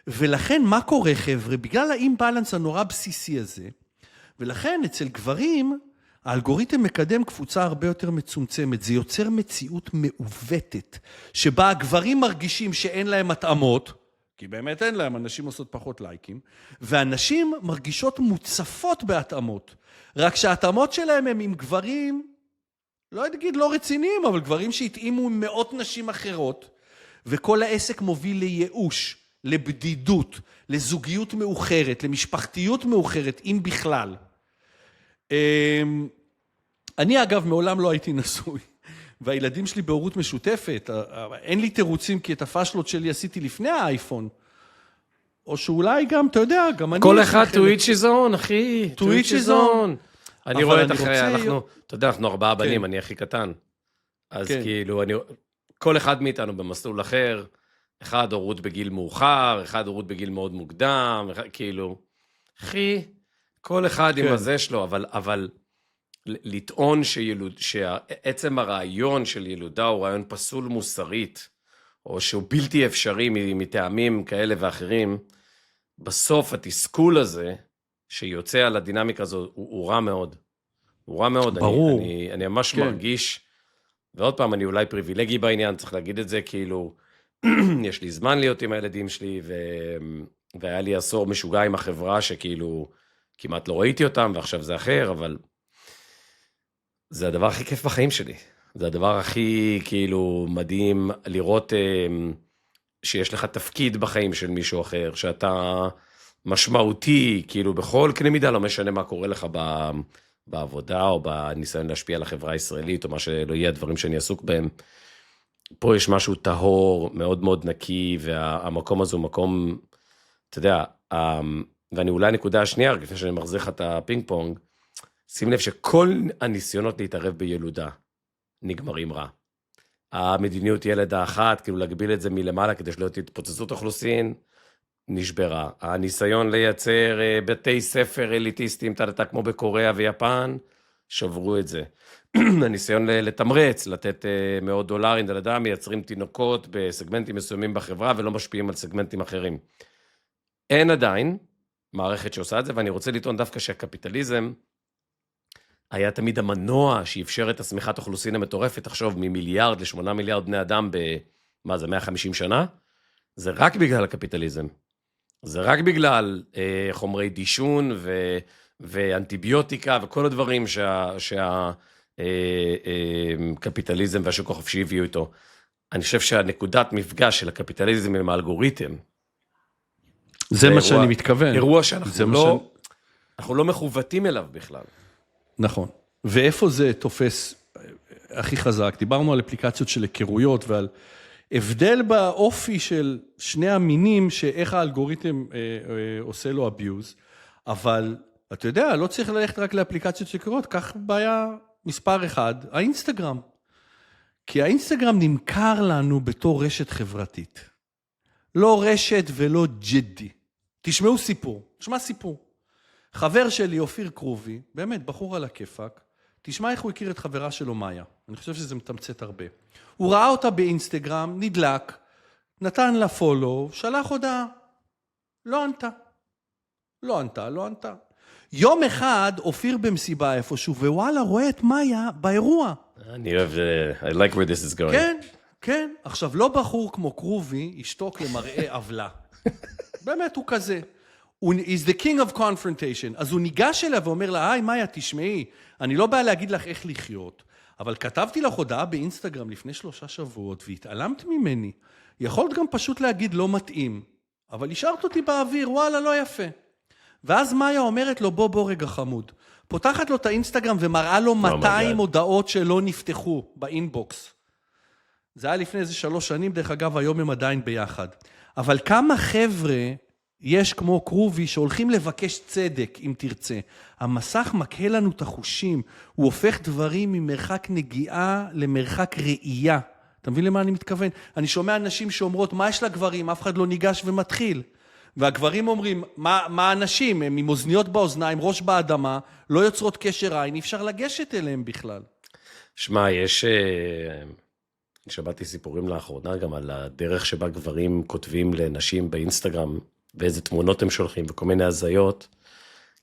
ולכן מה קורה חבר'ה? בגלל האימבלנס הנורא בסיסי הזה, ולכן אצל גברים, האלגוריתם מקדם קבוצה הרבה יותר מצומצמת, זה יוצר מציאות מעוותת, שבה הגברים מרגישים שאין להם התאמות, כי באמת אין להם, אנשים עושות פחות לייקים, ואנשים מרגישות מוצפות בהתאמות, רק שההתאמות שלהם הם עם גברים, לא אגיד לא רציניים, אבל גברים שהתאימו עם מאות נשים אחרות, וכל העסק מוביל לייאוש, לבדידות, לזוגיות מאוחרת, למשפחתיות מאוחרת, אם בכלל. אני אגב מעולם לא הייתי נשוי, והילדים שלי בהורות משותפת, אין לי תירוצים כי את הפשלות שלי עשיתי לפני האייפון, או שאולי גם, אתה יודע, גם אני... כל אחד to each his own, אחי. to each his own. אני רואה את אחרי, אתה יודע, אנחנו 4 בנים, אני הכי קטן. אז כאילו, כל אחד מאיתנו במסלול אחר, אחד הורות בגיל מאוחר, אחד הורות בגיל מאוד מוקדם, כאילו, אחי, כל אחד עם הזה שלו, אבל לטעון שעצם הרעיון של ילודה הוא רעיון פסול מוסרית, או שהוא בלתי אפשרי מטעמים כאלה ואחרים, בסוף התסכול הזה, שיוצא על הדינמיקה הזו, הוא רע מאוד. הוא רע מאוד. ברור. אני ממש מרגיש, ועוד פעם, אני אולי פריבילגי בעניין, צריך להגיד את זה, כאילו, יש לי זמן להיות עם הילדים שלי, והיה לי עשור משוגע עם החברה, שכאילו, כמעט לא ראיתי אותם, ועכשיו זה אחר, אבל זה הדבר הכי כיף בחיים שלי. זה הדבר הכי, כאילו, מדהים לראות שיש לך תפקיד בחיים של מישהו אחר, שאתה משמעותי, כאילו, בכל קנה מידה, לא משנה מה קורה לך בעבודה, או בניסיון להשפיע על החברה הישראלית, או מה שלא יהיה הדברים שאני עסוק בהם. פה יש משהו טהור, מאוד מאוד נקי, והמקום הזה הוא מקום, אתה יודע, ואני אולי נקודה השנייה, לפני שאני מחזיר לך את הפינג פונג, שים לב שכל הניסיונות להתערב בילודה נגמרים רע. המדיניות ילד האחת, כאילו להגביל את זה מלמעלה, כדי שלא תתפוצצות אוכלוסין, נשברה. הניסיון לייצר בתי ספר אליטיסטיים, כמו בקוריאה ויפן, שברו את זה. הניסיון לתמרץ, לתת $100, דלדם, מייצרים תינוקות בסגמנטים מסוימים בחברה, ולא משפיעים על סגמנטים אחרים. אין עדיין מערכת שעושה את זה, ואני רוצה לטעון דווקא שהקפיטליזם, היה תמיד המנוע שאפשר את הסמיכת אוכלוסין המטורפת, תחשוב, ממיליארד ל8 מיליארד בני אדם מה זה, 150 שנה? זה רק בגלל הקפיטליזם. זה רק בגלל חומרי דישון ואנטיביוטיקה וכל הדברים שהקפיטליזם והשוק החופשי הביאו איתו. אני חושב שהנקודת מפגש של הקפיטליזם עם האלגוריתם, זה מה שאני מתכוון. אירוע שאנחנו לא מכוותים אליו בכלל. נכון. ואיפה זה תופס הכי חזק? דיברנו על אפליקציות של היכרויות ועל הבדל באופי של שני המינים, שאיך האלגוריתם עושה לו אביוז, אבל אתה יודע, לא צריך ללכת רק לאפליקציות של היכרויות, כך בעיה מספר 1, האינסטגרם. כי האינסטגרם נמכר לנו בתור רשת חברתית. לא רשת ולא ג'די. תשמעו סיפור, תשמע סיפור. חבר שלי, אופיר קרובי, באמת, בחור על הכיפק, תשמע איך הוא הכיר את חברה שלו, מאיה. אני חושב שזה מתמצאת הרבה. הוא ראה אותה באינסטגרם, נדלק, נתן לה פולו, שלח הודעה. לא ענתה. לא ענתה, לא ענתה. יום אחד, אופיר במסיבה איפשהו, ווואלה, רואה את מאיה באירוע. אני אוהב, I like where this is going. כן, כן. עכשיו, לא בחור כמו קרובי, ישתוק למראה עוולה. באמת, הוא כזה. He's the king of confrontation. אז הוא ניגש אליה ואומר לה, היי, מאיה, תשמעי, אני לא בא להגיד לך איך לחיות, אבל כתבתי לך הודעה באינסטגרם לפני 3 שבועות, והתעלמת ממני. יכולת גם פשוט להגיד לא מתאים, אבל השארת אותי באוויר, וואלה, לא יפה. ואז מאיה אומרת לו, בוא רגע חמוד. פותחת לו את האינסטגרם ומראה לו 200 הודעות שלא נפתחו באינבוקס. זה היה לפני איזה 3 שנים, דרך אגב, היום הם עדיין ביחד. אבל כמה חבר'ה יש כמו קרובי שהולכים לבקש צדק, אם תרצה. המסך מקהה לנו את החושים, הוא הופך דברים ממרחק נגיעה למרחק ראייה. אתה מבין למה אני מתכוון? אני שומע אנשים שאומרות, מה יש לגברים? אף אחד לא ניגש ומתחיל. והגברים אומרים, מה האנשים? הם עם אוזניות באוזניים, ראש באדמה, לא יוצרות קשר עין, אי אפשר לגשת אליהם בכלל. שמע, שמעתי סיפורים לאחרונה גם על הדרך שבה גברים כותבים לנשים באינסטגרם, ואיזה תמונות הם שולחים, וכל מיני הזיות,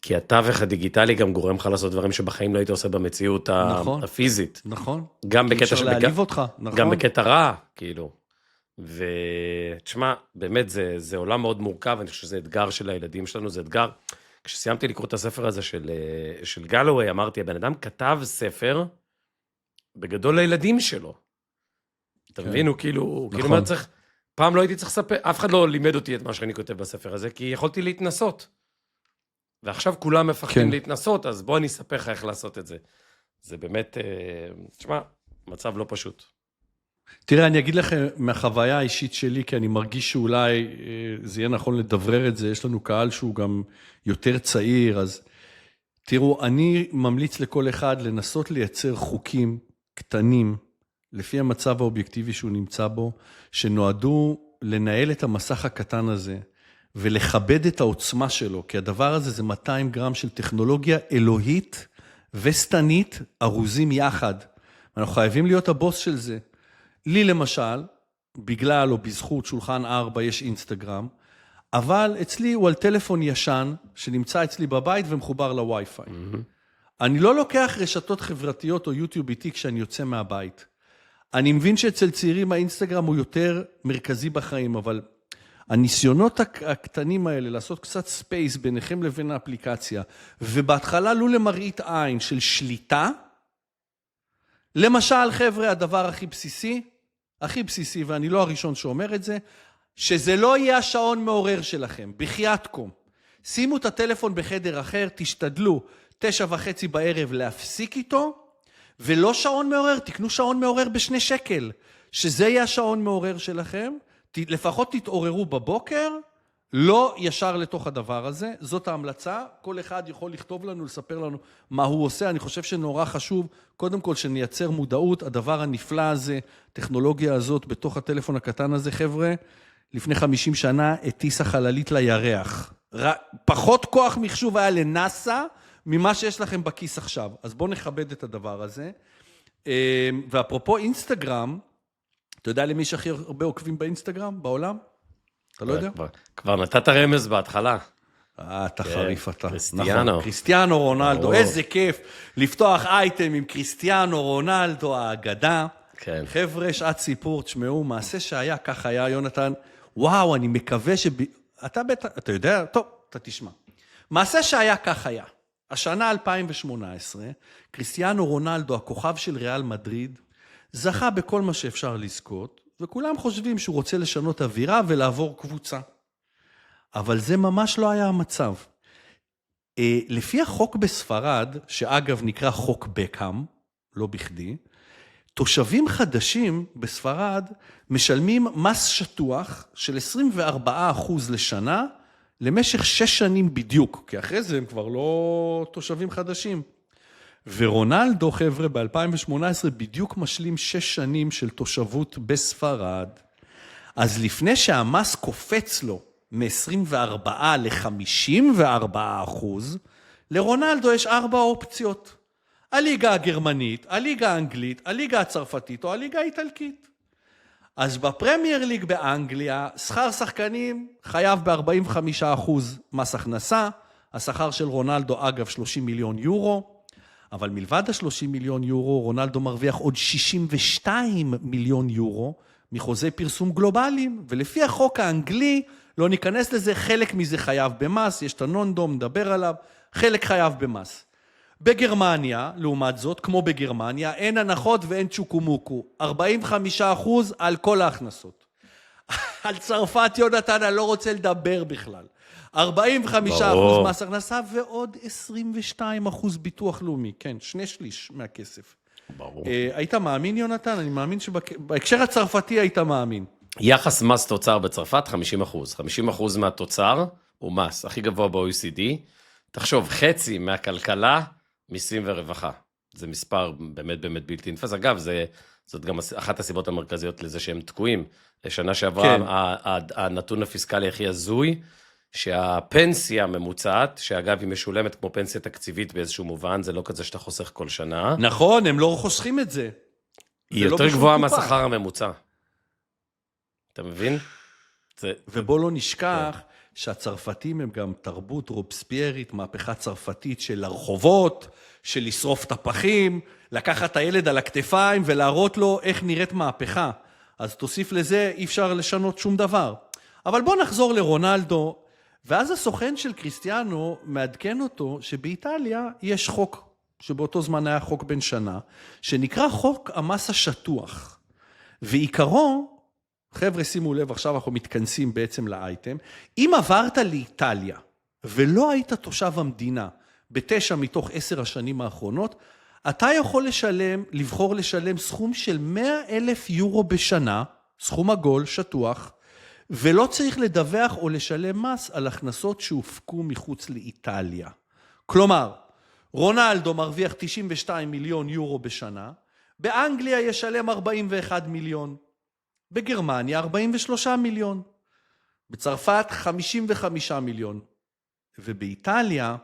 כי התווך הדיגיטלי גם גורם לך לעשות דברים שבחיים לא היית עושה במציאות הפיזית. נכון. גם בקטע אפשר להעליב אותך, נכון. גם בקטע רע, כאילו. ותשמע, באמת זה עולם מאוד מורכב, אני חושב שזה אתגר של הילדים שלנו, זה אתגר. כשסיימתי לקרוא את הספר הזה של גלווי, אמרתי, הבן אדם כתב ספר בגדול לילדים שלו. אתה מבין? הוא כאילו מה צריך, פעם לא הייתי צריך לספר, אף אחד לא לימד אותי את מה שאני כותב בספר הזה, כי יכולתי להתנסות. ועכשיו כולם מפחדים להתנסות, אז בוא אני אספר לך איך לעשות את זה. זה באמת, תשמע, מצב לא פשוט. תראה, אני אגיד לכם מהחוויה האישית שלי, כי אני מרגיש שאולי זה יהיה נכון לדברר את זה, יש לנו קהל שהוא גם יותר צעיר, אז תראו, אני ממליץ לכל אחד לנסות לייצר חוקים קטנים, לפי המצב האובייקטיבי שהוא נמצא בו, שנועדו לנהל את המסך הקטן הזה, ולכבד את העוצמה שלו, כי הדבר הזה זה 200 גרם של טכנולוגיה אלוהית וסתנית, ארוזים יחד. אנחנו חייבים להיות הבוס של זה. לי למשל, בגלל או בזכות שולחן 4 יש אינסטגרם, אבל אצלי הוא על טלפון ישן, שנמצא אצלי בבית ומחובר לווי-פיי. אני לא לוקח רשתות חברתיות או יוטיוב איתי כשאני יוצא מהבית. אני מבין שאצל צעירים האינסטגרם הוא יותר מרכזי בחיים, אבל הניסיונות הקטנים האלה, לעשות קצת ספייס ביניכם לבין האפליקציה, ובהתחלה לא למראית עין של שליטה, למשל, חבר'ה, הדבר הכי בסיסי, ואני לא הראשון שאומר את זה, שזה לא יהיה השעון מעורר שלכם, בחייתכם. שימו את הטלפון בחדר אחר, תשתדלו 9:30 בערב להפסיק איתו, ולא שעון מעורר, תקנו שעון מעורר ב2 שקל, שזה יהיה השעון מעורר שלכם, לפחות תתעוררו בבוקר, לא ישר לתוך הדבר הזה, זאת ההמלצה, כל אחד יכול לכתוב לנו, לספר לנו מה הוא עושה, אני חושב שנורא חשוב, קודם כל שנייצר מודעות, הדבר הנפלא הזה, טכנולוגיה הזאת בתוך הטלפון הקטן הזה, חבר'ה, לפני 50 שנה הטיסה חללית לירח, פחות כוח מחשוב היה לנאסא, ממה שיש לכם בכיס עכשיו, אז בואו נכבד את הדבר הזה, ואפרופו אינסטגרם, אתה יודע למי שהכי הרבה עוקבים באינסטגרם, בעולם? אתה לא יודע? כבר נתת רמז בהתחלה. אתה חריף אתה. קריסטיאנו. קריסטיאנו רונלדו, איזה כיף לפתוח אייטם עם קריסטיאנו רונלדו, האגדה. כן. חבר'ה, שעת סיפור, תשמעו, מעשה שהיה, כך היה, יונתן. וואו, אני מקווה אתה יודע? טוב, אתה תשמע. מעשה שהיה, כך היה. השנה 2018, קריסטיאנו רונלדו, הכוכב של ריאל מדריד, זכה בכל מה שאפשר לזכות, וכולם חושבים שהוא רוצה לשנות אווירה ולעבור קבוצה. אבל זה ממש לא היה המצב. לפי החוק בספרד, שאגב נקרא חוק בקהאם, לא בכדי, תושבים חדשים בספרד משלמים מס שטוח של 24% לשנה, למשך 6 שנים בדיוק, כי אחרי זה הם כבר לא תושבים חדשים. ורונלדו, חבר'ה, ב-2018 בדיוק משלים 6 שנים של תושבות בספרד. אז לפני שהמס קופץ לו מ-24 ל-54%, לרונלדו יש 4 אופציות. הליגה הגרמנית, הליגה האנגלית, הליגה הצרפתית או הליגה האיטלקית. אז בפרמייר ליג באנגליה, שכר שחקנים חייב ב-45% מס הכנסה, השכר של רונלדו אגב 30 מיליון יורו, אבל מלבד ה-30 מיליון יורו, רונלדו מרוויח עוד 62 מיליון יורו מחוזי פרסום גלובליים, ולפי החוק האנגלי, לא ניכנס לזה, חלק מזה חייב במס, יש את הנונדום, נדבר עליו, חלק חייב במס. בגרמניה, לעומת זאת, כמו בגרמניה, אין הנחות ואין צ'וקומוקו, 45% על כל ההכנסות. על צרפת, יונתן, אני לא רוצה לדבר בכלל. 45% מס הכנסה ועוד 22% ביטוח לאומי. כן, 2/3 מהכסף. ברור. היית מאמין, יונתן? אני מאמין שבהקשר הצרפתי היית מאמין. יחס מס תוצר בצרפת 50%. 50% מהתוצר הוא מס הכי גבוה ב-OECD. תחשוב, חצי מהכלכלה, מיסים ורווחה. זה מספר באמת באמת בלתי נתפס. אגב, זאת גם אחת הסיבות המרכזיות לזה שהם תקועים. לשנה שעברה, כן. הנתון הפיסקלי הכי הזוי, שהפנסיה הממוצעת, שאגב היא משולמת כמו פנסיה תקציבית באיזשהו מובן, זה לא כזה שאתה חוסך כל שנה. נכון, הם לא חוסכים את זה. היא יותר גבוהה מהשכר הממוצע. אתה מבין? ובוא לא נשכח שהצרפתים הם גם תרבות רובספיירית, מהפכה צרפתית של הרחובות, של לשרוף את הפחים, לקחת את הילד על הכתפיים ולהראות לו איך נראית מהפכה. אז תוסיף לזה, אי אפשר לשנות שום דבר. אבל בוא נחזור לרונלדו, ואז הסוכן של קריסטיאנו מעדכן אותו שבאיטליה יש חוק, שבאותו זמן היה חוק בן שנה, שנקרא חוק המס השטוח. ועיקרו, חבר'ה שימו לב, עכשיו אנחנו מתכנסים בעצם לאייטם, אם עברת לאיטליה ולא היית תושב המדינה ב9 מתוך 10 השנים האחרונות, אתה יכול לבחור לשלם סכום של 100,000 יורו בשנה, סכום עגול, שטוח, ולא צריך לדווח או לשלם מס על הכנסות שהופקו מחוץ לאיטליה. כלומר, רונלדו מרוויח 92 מיליון יורו בשנה, באנגליה ישלם 41 מיליון, בגרמניה 43 מיליון, בצרפת 55 מיליון, ובאיטליה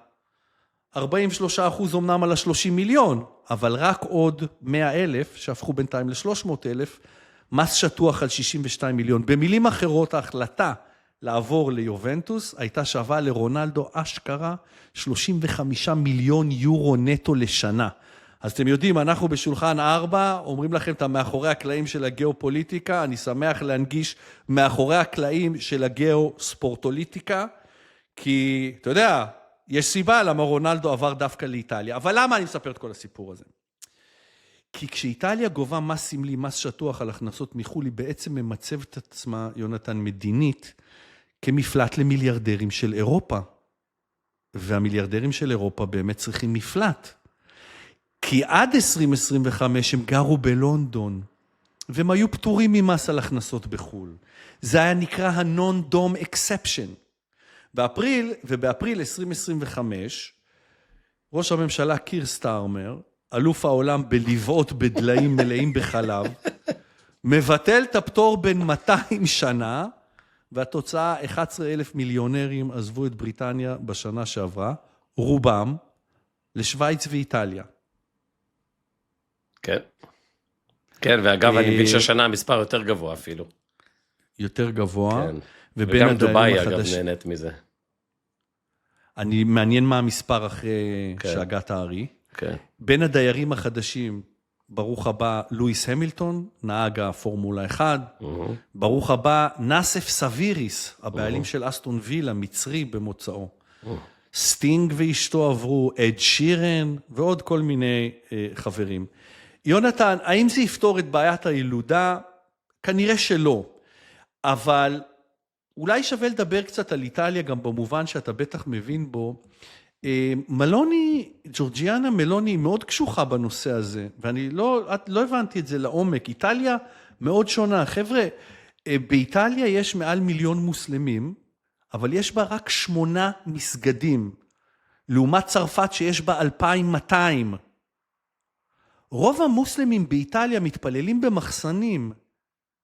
43% אומנם על ה-30 מיליון, אבל רק עוד 100,000, שהפכו בינתיים ל-300,000, מס שטוח על 62 מיליון. במילים אחרות, ההחלטה לעבור ליובנטוס הייתה שווה לרונלדו אשכרה 35 מיליון יורו נטו לשנה. אז אתם יודעים, אנחנו בשולחן 4, אומרים לכם את מאחורי הקלעים של הגיאופוליטיקה, אני שמח להנגיש מאחורי הקלעים של הגיאוספורטוליטיקה, כי אתה יודע, יש סיבה למה רונלדו עבר דווקא לאיטליה. אבל למה אני מספר את כל הסיפור הזה? כי כשאיטליה גובה מס סמלי, מס שטוח על הכנסות מחול, היא בעצם ממצבת את עצמה, יונתן, מדינית, כמפלט למיליארדרים של אירופה. והמיליארדרים של אירופה באמת צריכים מפלט. כי עד 2025 הם גרו בלונדון, והם היו פטורים ממס על הכנסות בחול. זה היה נקרא ה-non-dom exception. ובאפריל 2025, ראש הממשלה קיר סטארמר, אלוף העולם בלבעוט בדליים מלאים בחלב, מבטל את הפטור בין 200 שנה, והתוצאה 11,000 מיליונרים עזבו את בריטניה בשנה שעברה, רובם לשוויץ ואיטליה. כן. כן, ואגב, אני מבין שהשנה המספר יותר גבוה אפילו. יותר גבוה. כן. וגם דוביי, אגב, נהנית מזה. מעניין מה המספר אחרי שהגעת הארי. כן. בין הדיירים החדשים, ברוך הבא לואיס המילטון, נהג הפורמולה 1, ברוך הבא נאסף סביריס, הבעלים של אסטון וילה, מצרי במוצאו. סטינג ואשתו עברו, אד שירן ועוד כל מיני חברים. יונתן, האם זה יפתור את בעיית הילודה? כנראה שלא, אבל אולי שווה לדבר קצת על איטליה, גם במובן שאתה בטח מבין בו. מלוני, ג'ורג'יאנה מלוני מאוד קשוחה בנושא הזה, ואני לא הבנתי את זה לעומק. איטליה מאוד שונה. חבר'ה, באיטליה יש מעל 1,000,000 מוסלמים, אבל יש בה רק 8 מסגדים, לעומת צרפת שיש בה 2,200. רוב המוסלמים באיטליה מתפללים במחסנים,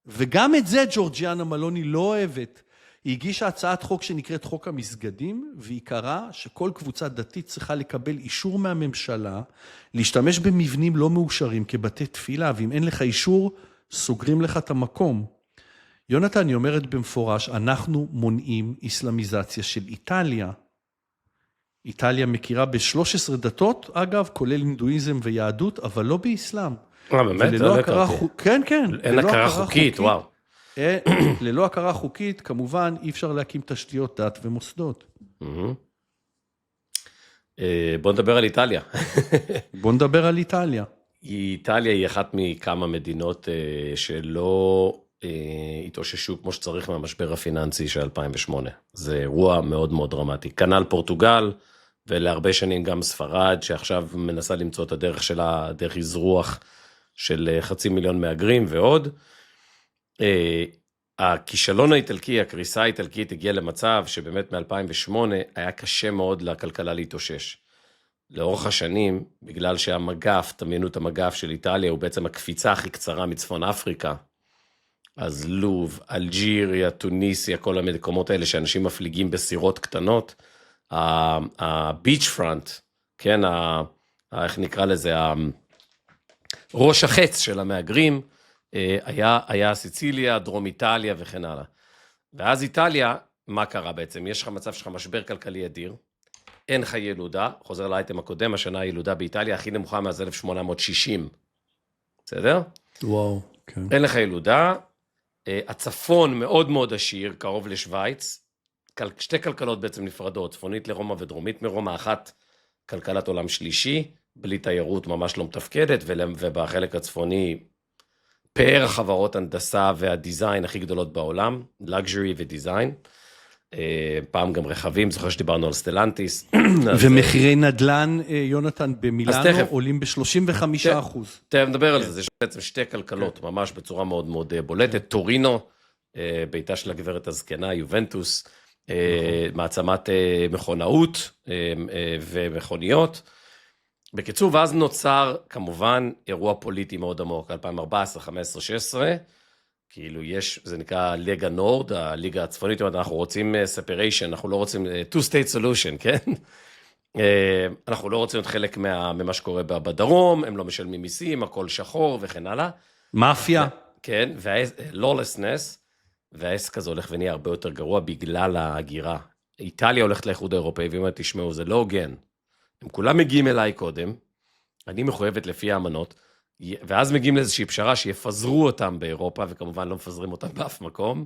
וגם את זה ג'ורג'יאנה מלוני לא אוהבת. היא הגישה הצעת חוק שנקראת חוק המסגדים, והיא קראה שכל קבוצה דתית צריכה לקבל אישור מהממשלה, להשתמש במבנים לא מאושרים כבתי תפילה, ואם אין לך אישור, סוגרים לך את המקום. יונתן, אני אומרת במפורש, אנחנו מונעים איסלאמיזציה של איטליה. איטליה מכירה ב13 דתות, אגב, כולל הינדואיזם ויהדות, אבל לא באסלאם. באמת? לא הכרה כן, כן. אין הכרה חוקית, וואו. ללא הכרה חוקית, כמובן, אי אפשר להקים תשתיות דת ומוסדות. בוא נדבר על איטליה. בוא נדבר על איטליה. איטליה היא אחת מכמה מדינות שלא התאוששו כמו שצריך מהמשבר הפיננסי של 2008. זה אירוע מאוד מאוד דרמטי. כנ"ל פורטוגל, ולהרבה שנים גם ספרד, שעכשיו מנסה למצוא את הדרך שלה, דרך אזרוח של 500,000 מהגרים ועוד. הכישלון האיטלקי, הקריסה האיטלקית הגיעה למצב שבאמת מ-2008 היה קשה מאוד לכלכלה להתאושש. לאורך השנים, בגלל שהמגף, תמיינו את המגף של איטליה, הוא בעצם הקפיצה הכי קצרה מצפון אפריקה, אז לוב, אלג'יריה, טוניסיה, כל המקומות האלה שאנשים מפליגים בסירות קטנות, הביץ' פרונט, כן, איך נקרא לזה, ראש החץ של המהגרים, היה סיציליה, דרום איטליה וכן הלאה. ואז איטליה, מה קרה בעצם? יש לך מצב שלך משבר כלכלי אדיר, אין לך ילודה, חוזר לאייטם הקודם, השנה הילודה באיטליה הכי נמוכה מאז 1860. בסדר? וואו, כן. אין לך ילודה, הצפון מאוד מאוד עשיר, קרוב לשוויץ, שתי כלכלות בעצם נפרדות, צפונית לרומא ודרומית מרומא, אחת כלכלת עולם שלישי, בלי תיירות ממש לא מתפקדת, ובחלק הצפוני פאר החברות הנדסה והדיזיין הכי גדולות בעולם, luxury ודיזיין, פעם גם רכבים, זוכר שדיברנו על סטלנטיס. ומחירי נדל"ן, יונתן, במילאנו עולים ב-35%. תכף נדבר על זה, זה בעצם שתי כלכלות, ממש בצורה מאוד מאוד בולטת, טורינו, ביתה של הגברת הזקנה, יובנטוס, מעצמת מכונאות ומכוניות. בקיצור, ואז נוצר כמובן אירוע פוליטי מאוד עמוק, 2014, 15, 16, כאילו יש, זה נקרא ליגה נורד, הליגה הצפונית, אנחנו רוצים separation, אנחנו לא רוצים two-state solution, כן? אנחנו לא רוצים להיות חלק ממה שקורה בדרום, הם לא משלמים מיסים, הכל שחור וכן הלאה. מאפיה. כן, lawlessness, והעסק הזה הולך ונהיה הרבה יותר גרוע בגלל ההגירה. איטליה הולכת לאיחוד האירופאי, ואם אתם תשמעו, זה לא הוגן. הם כולם מגיעים אליי קודם, אני מחויבת לפי האמנות, ואז מגיעים לאיזושהי פשרה שיפזרו אותם באירופה, וכמובן לא מפזרים אותם באף מקום,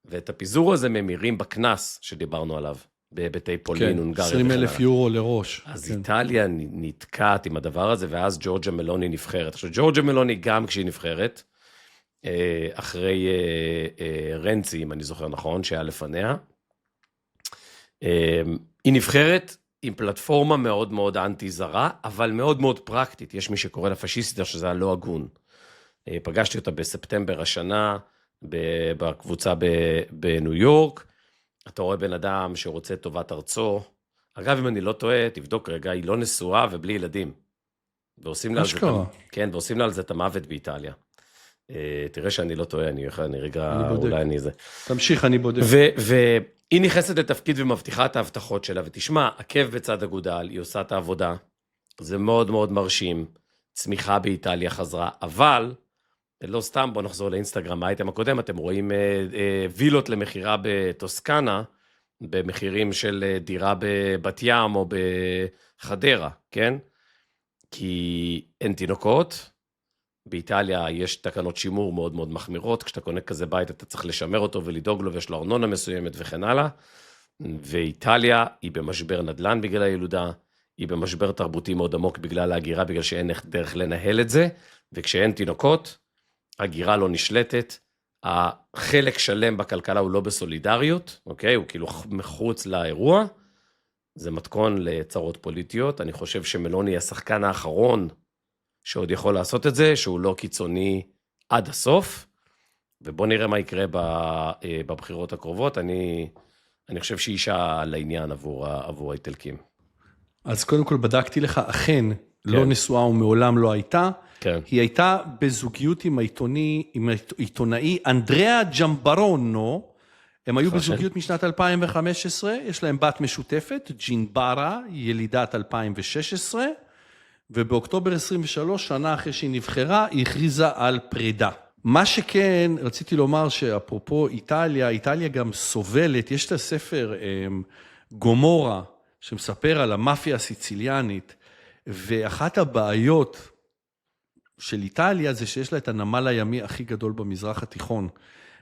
ואת הפיזור הזה ממירים בכנס שדיברנו עליו, בביתי פולין, הונגריה. 20,000 יורו לראש. אז איטליה נתקעת עם הדבר הזה, ואז ג'ורג'ה מלוני נבחרת. עכשיו, ג'ורג'ה מלוני גם כשהיא נבחרת, אחרי רנצי, אם אני זוכר נכון, שהיה לפניה, היא נבחרת עם פלטפורמה מאוד מאוד אנטי-זרה, אבל מאוד מאוד פרקטית. יש מי שקורא לה פשיסטית, שזה היה לא הגון. פגשתי אותה בספטמבר השנה, בקבוצה בניו יורק. אתה רואה בן אדם שרוצה טובת ארצו. אגב, אם אני לא טועה, תבדוק רגע, היא לא נשואה ובלי ילדים. ועושים לה על זה את המוות באיטליה. תראה שאני לא טועה, אני רגע, אולי אני זה. תמשיך, אני בודק. היא נכנסת לתפקיד ומבטיחה את ההבטחות שלה, ותשמע, עקב בצד אגודל, היא עושה את העבודה, זה מאוד מאוד מרשים, צמיחה באיטליה חזרה, אבל, לא סתם, בוא נחזור לאינסטגרם, האייטם הקודם, אתם רואים וילות למחירה בטוסקנה, במחירים של דירה בבת ים או בחדרה, כן? כי אין תינוקות, באיטליה יש תקנות שימור מאוד מאוד מחמירות, כשאתה קונה כזה בית אתה צריך לשמר אותו ולדאוג לו, ויש לו ארנונה מסוימת וכן הלאה, ואיטליה היא במשבר נדל"ן בגלל הילודה, היא במשבר תרבותי מאוד עמוק בגלל ההגירה, בגלל שאין דרך לנהל את זה, וכשאין תינוקות, הגירה לא נשלטת, החלק שלם בכלכלה הוא לא בסולידריות, אוקיי? הוא כאילו מחוץ לאירוע, זה מתכון לצרות פוליטיות, אני חושב שמלוני השחקן האחרון, שעוד יכול לעשות את זה, שהוא לא קיצוני עד הסוף, ובוא נראה מה יקרה בבחירות הקרובות, אני חושב שהיא אישה לעניין עבור האיטלקים. אז קודם כל בדקתי לך, אכן לא נשואה ומעולם לא הייתה, היא הייתה בזוגיות עם העיתונאי אנדריאה ג'מברונו, הם היו בזוגיות משנת 2015, יש להם בת משותפת, ג'ינברה, ילידת 2016, ובאוקטובר 23, שנה אחרי שהיא נבחרה, היא הכריזה על פרידה. מה שכן, רציתי לומר שאפרופו איטליה, איטליה גם סובלת, יש את הספר גומורה, שמספר על המאפיה הסיציליאנית, ואחת הבעיות של איטליה זה שיש לה את הנמל הימי הכי גדול במזרח התיכון,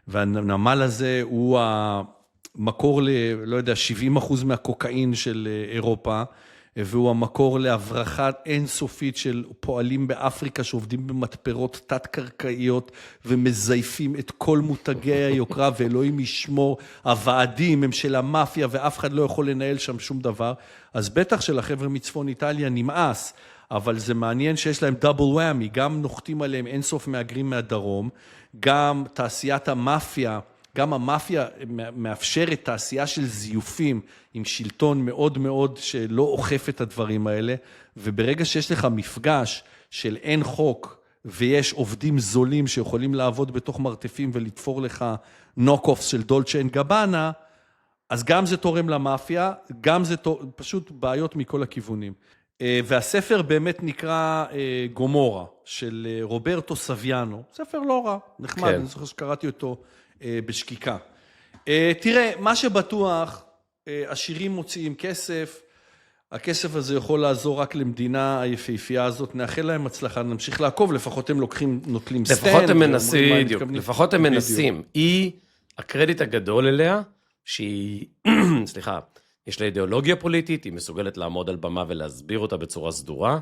והנמל הזה הוא המקור לא יודע, 70% מהקוקאין של אירופה, והוא המקור להברחת אינסופית של פועלים באפריקה שעובדים במטפרות תת-קרקעיות ומזייפים את כל מותגי היוקרה, ואלוהים ישמור, הוועדים הם של המאפיה ואף אחד לא יכול לנהל שם שום דבר, אז בטח שלחבר'ה מצפון איטליה נמאס, אבל זה מעניין שיש להם דאבל וואמי, גם נוחתים עליהם אינסוף מהגרים מהדרום, גם תעשיית המאפיה, גם המאפיה מאפשרת תעשייה של זיופים עם שלטון מאוד מאוד שלא אוכף את הדברים האלה, וברגע שיש לך מפגש של אין חוק ויש עובדים זולים שיכולים לעבוד בתוך מרתפים ולתפור לך נוק-אופס של דולצ'ה אנד גבאנה, אז גם זה תורם למאפיה, גם זה פשוט בעיות מכל הכיוונים. והספר באמת נקרא גומורה של רוברטו סביאנו, ספר לא רע, נחמד, אני זוכר שקראתי אותו בשקיקה. תראה, מה שבטוח, עשירים מוציאים כסף, הכסף הזה יכול לעזור רק למדינה היפהפייה הזאת, נאחל להם הצלחה, נמשיך לעקוב, לפחות הם נוטלים סטנד. לפחות הם מנסים, בדיוק, לפחות הם מנסים. היא, הקרדיט הגדול אליה, שהיא, סליחה, יש לה אידיאולוגיה פוליטית, היא מסוגלת לעמוד על במה ולהסביר אותה בצורה סדורה,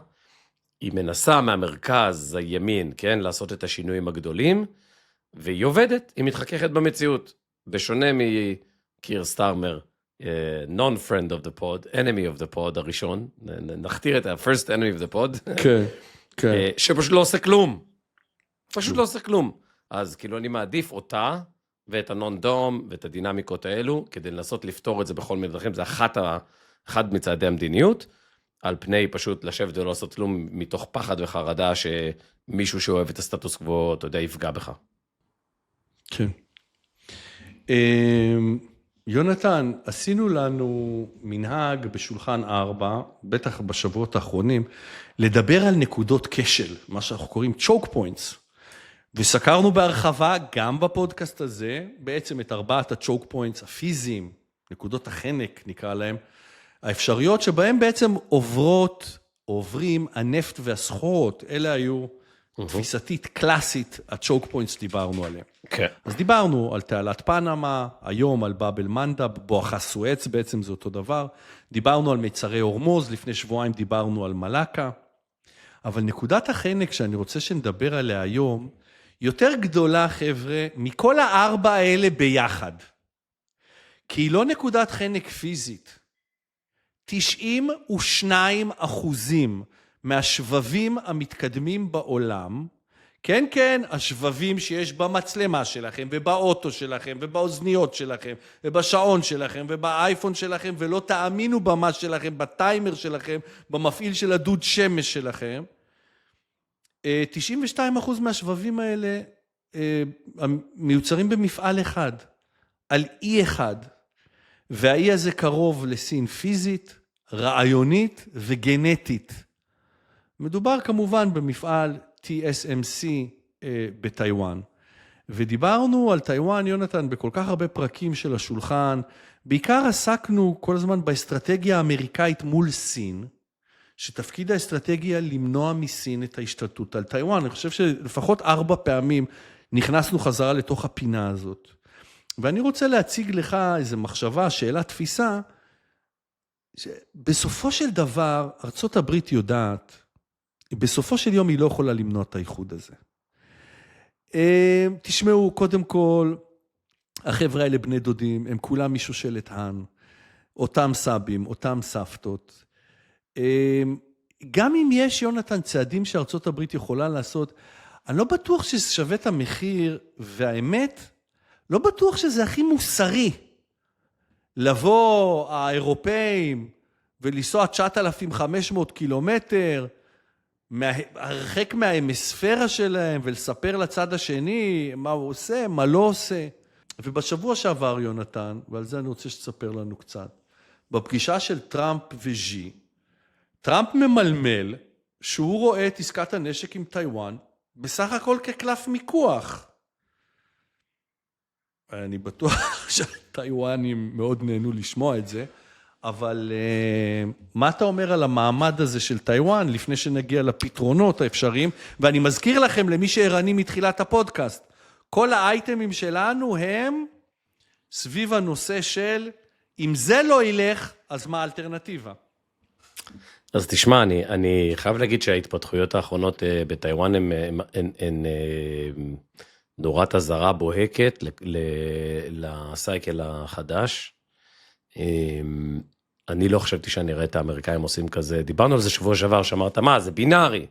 היא מנסה מהמרכז הימין, כן, לעשות את השינויים הגדולים, והיא עובדת, היא מתחככת במציאות, בשונה מקיר סטארמר, non-friend of the pod, enemy of the pod הראשון, נכתיר את ה-first enemy of the pod, כן, כן. שפשוט לא עושה כלום, פשוט לא עושה כלום. אז כאילו אני מעדיף אותה, ואת הנון-דום, ואת הדינמיקות האלו, כדי לנסות לפתור את זה בכל מיני דרכים, זה אחד מצעדי המדיניות, על פני פשוט לשבת ולא לעשות כלום, מתוך פחד וחרדה, שמישהו שאוהב את הסטטוס קוו, אתה יודע, יפגע בך. כן. יונתן, עשינו לנו מנהג בשולחן 4, בטח בשבועות האחרונים, לדבר על נקודות כשל, מה שאנחנו קוראים choke points, וסקרנו בהרחבה גם בפודקאסט הזה, בעצם את 4 ה-choke points הפיזיים, נקודות החנק נקרא להם, האפשריות שבהם בעצם עוברים הנפט והסחורות, אלה היו תפיסתית קלאסית, ה-choke points דיברנו עליהם. כן. אז דיברנו על תעלת פנמה, היום על באב אל-מנדב, בואכה סואץ בעצם זה אותו דבר, דיברנו על מיצרי הורמוז, לפני שבועיים דיברנו על מלאקה, אבל נקודת החנק שאני רוצה שנדבר עליה היום, יותר גדולה חבר'ה, מכל 4 האלה ביחד, כי היא לא נקודת חנק פיזית, 92% מהשבבים המתקדמים בעולם, כן, כן, השבבים שיש במצלמה שלכם, ובאוטו שלכם, ובאוזניות שלכם, ובשעון שלכם, ובאייפון שלכם, ולא תאמינו במה שלכם, בטיימר שלכם, במפעיל של הדוד שמש שלכם, 92% מהשבבים האלה מיוצרים במפעל אחד, על אי אחד, והאי הזה קרוב לסין פיזית, רעיונית וגנטית. מדובר כמובן במפעל TSMC בטיואן. ודיברנו על טיואן, יונתן, בכל כך הרבה פרקים של השולחן, בעיקר עסקנו כל הזמן באסטרטגיה האמריקאית מול סין, שתפקיד האסטרטגיה למנוע מסין את ההשתלטות על טיואן. אני חושב שלפחות 4 פעמים נכנסנו חזרה לתוך הפינה הזאת. ואני רוצה להציג לך איזו מחשבה, שאלה תפיסה, בסופו של דבר, ארצות הברית יודעת, בסופו של יום היא לא יכולה למנוע את האיחוד הזה. תשמעו, קודם כל, החבר'ה האלה בני דודים, הם כולם משושלת האן, אותם סבים, אותם סבתות. גם אם יש, יונתן, צעדים שארצות הברית יכולה לעשות, אני לא בטוח שזה שווה את המחיר, והאמת, לא בטוח שזה הכי מוסרי. לבוא האירופאים ולנסוע 9,500 קילומטר, הרחק מההמספירה שלהם, ולספר לצד השני מה הוא עושה, מה לא עושה. ובשבוע שעבר, יונתן, ועל זה אני רוצה שתספר לנו קצת, בפגישה של טראמפ וז'י, טראמפ ממלמל שהוא רואה את עסקת הנשק עם טיואן, בסך הכל כקלף מיקוח. אני בטוח שהטיואנים מאוד נהנו לשמוע את זה, אבל מה אתה אומר על המעמד הזה של טיואן, לפני שנגיע לפתרונות האפשריים? ואני מזכיר לכם, למי שערני מתחילת הפודקאסט, כל האייטמים שלנו הם סביב הנושא של, אם זה לא ילך, אז מה האלטרנטיבה? אז תשמע, אני חייב להגיד שההתפתחויות האחרונות בטיואן הן נורת הזרה בוהקת לסייקל החדש. אני לא חשבתי שאני אראה את האמריקאים עושים כזה, דיברנו על זה שבוע שעבר, שאמרת, מה, זה בינארי,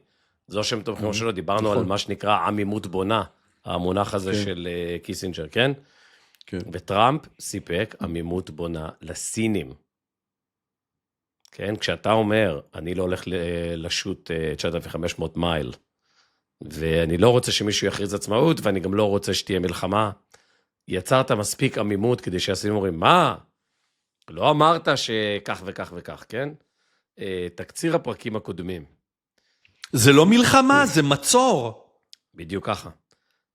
זו שם טוב כמו שלא, דיברנו על מה שנקרא עמימות בונה, המונח הזה של קיסינג'ר, כן? וטראמפ סיפק עמימות בונה לסינים. כן, כשאתה אומר, אני לא הולך לשוט 9,500 מייל, ואני לא רוצה שמישהו יכריז עצמאות, ואני גם לא רוצה שתהיה מלחמה, יצרת מספיק עמימות כדי שהסינים אומרים, מה? לא אמרת שכך וכך וכך, כן? תקציר הפרקים הקודמים. זה לא מלחמה, זה מצור. בדיוק ככה.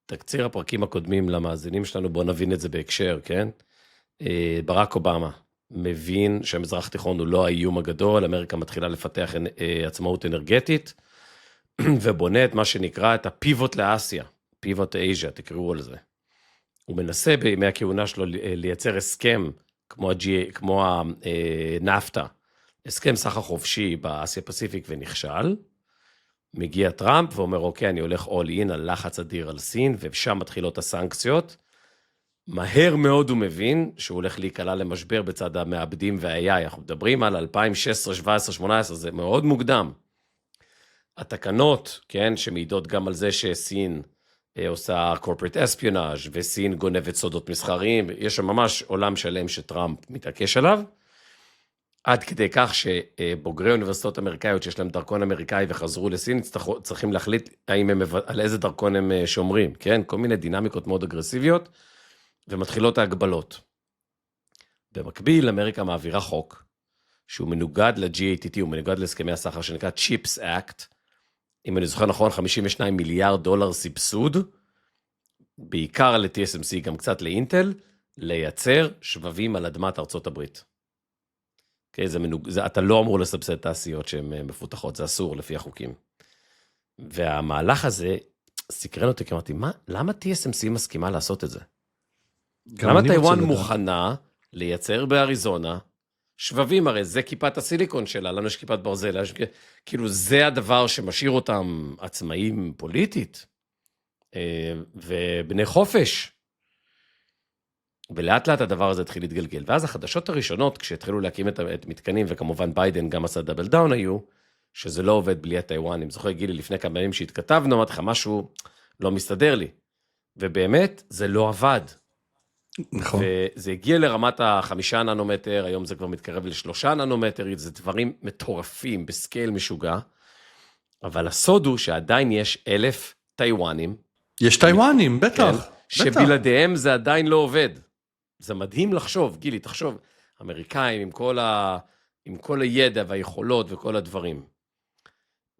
תקציר הפרקים הקודמים למאזינים שלנו, בואו נבין את זה בהקשר, כן? ברק אובמה, מבין שהמזרח התיכון הוא לא האיום הגדול, אמריקה מתחילה לפתח עצמאות אנרגטית, ובונה את מה שנקרא את הפיבוט לאסיה, פיבוט לאסיה, תקראו על זה. הוא מנסה בימי הכהונה שלו לייצר הסכם, כמו הנפטה, הסכם סחר חופשי באסיה פסיפיק ונכשל, מגיע טראמפ ואומר, אוקיי, אני הולך all in על לחץ אדיר על סין, ושם מתחילות הסנקציות. מהר מאוד הוא מבין שהוא הולך להיקלע למשבר בצד המעבדים וה-AI. אנחנו מדברים על 2016, 17, 18, זה מאוד מוקדם. התקנות, כן, שמעידות גם על זה שסין עושה corporate espionage, וסין גונבת סודות מסחריים, יש שם ממש עולם שלם שטראמפ מתעקש עליו, עד כדי כך שבוגרי אוניברסיטאות אמריקאיות שיש להם דרכון אמריקאי וחזרו לסין, צריכים להחליט על איזה דרכון הם שומרים, כן? כל מיני דינמיקות מאוד אגרסיביות, ומתחילות ההגבלות. במקביל, אמריקה מעבירה חוק, שהוא מנוגד ל-GATT, הוא מנוגד להסכמי הסחר שנקרא CHIPS Act, אם אני זוכר נכון, 52 מיליארד דולר סבסוד, בעיקר ל-TSMC, גם קצת לאינטל, לייצר שבבים על אדמת ארצות הברית. אתה לא אמור לסבסד תעשיות שהן מפותחות, זה אסור לפי החוקים. והמהלך הזה סקרן אותי, כי אמרתי, למה TSMC מסכימה לעשות את זה? למה טיואן מוכנה לייצר באריזונה, שבבים, הרי זה כיפת הסיליקון שלה, לנו יש כיפת ברזל, כאילו זה הדבר שמשאיר אותם עצמאים פוליטית, ובני חופש. ולאט לאט הדבר הזה התחיל להתגלגל. ואז החדשות הראשונות, כשהתחילו להקים את מתקנים, וכמובן ביידן גם עשה דאבל דאון היו, שזה לא עובד בלי הטיואן. אם זוכר, גילי, לפני כמה ימים שהתכתבנו, אמרתי לך, משהו לא מסתדר לי. ובאמת, זה לא עבד. נכון. וזה הגיע לרמת ה5 ננומטר, היום זה כבר מתקרב ל3 ננומטר, זה דברים מטורפים, בסקייל משוגע. אבל הסוד הוא שעדיין יש 1,000 טיואנים. יש טיואנים, בטח. שבלעדיהם זה עדיין לא עובד. זה מדהים לחשוב, גילי, תחשוב, אמריקאים עם כל הידע והיכולות וכל הדברים.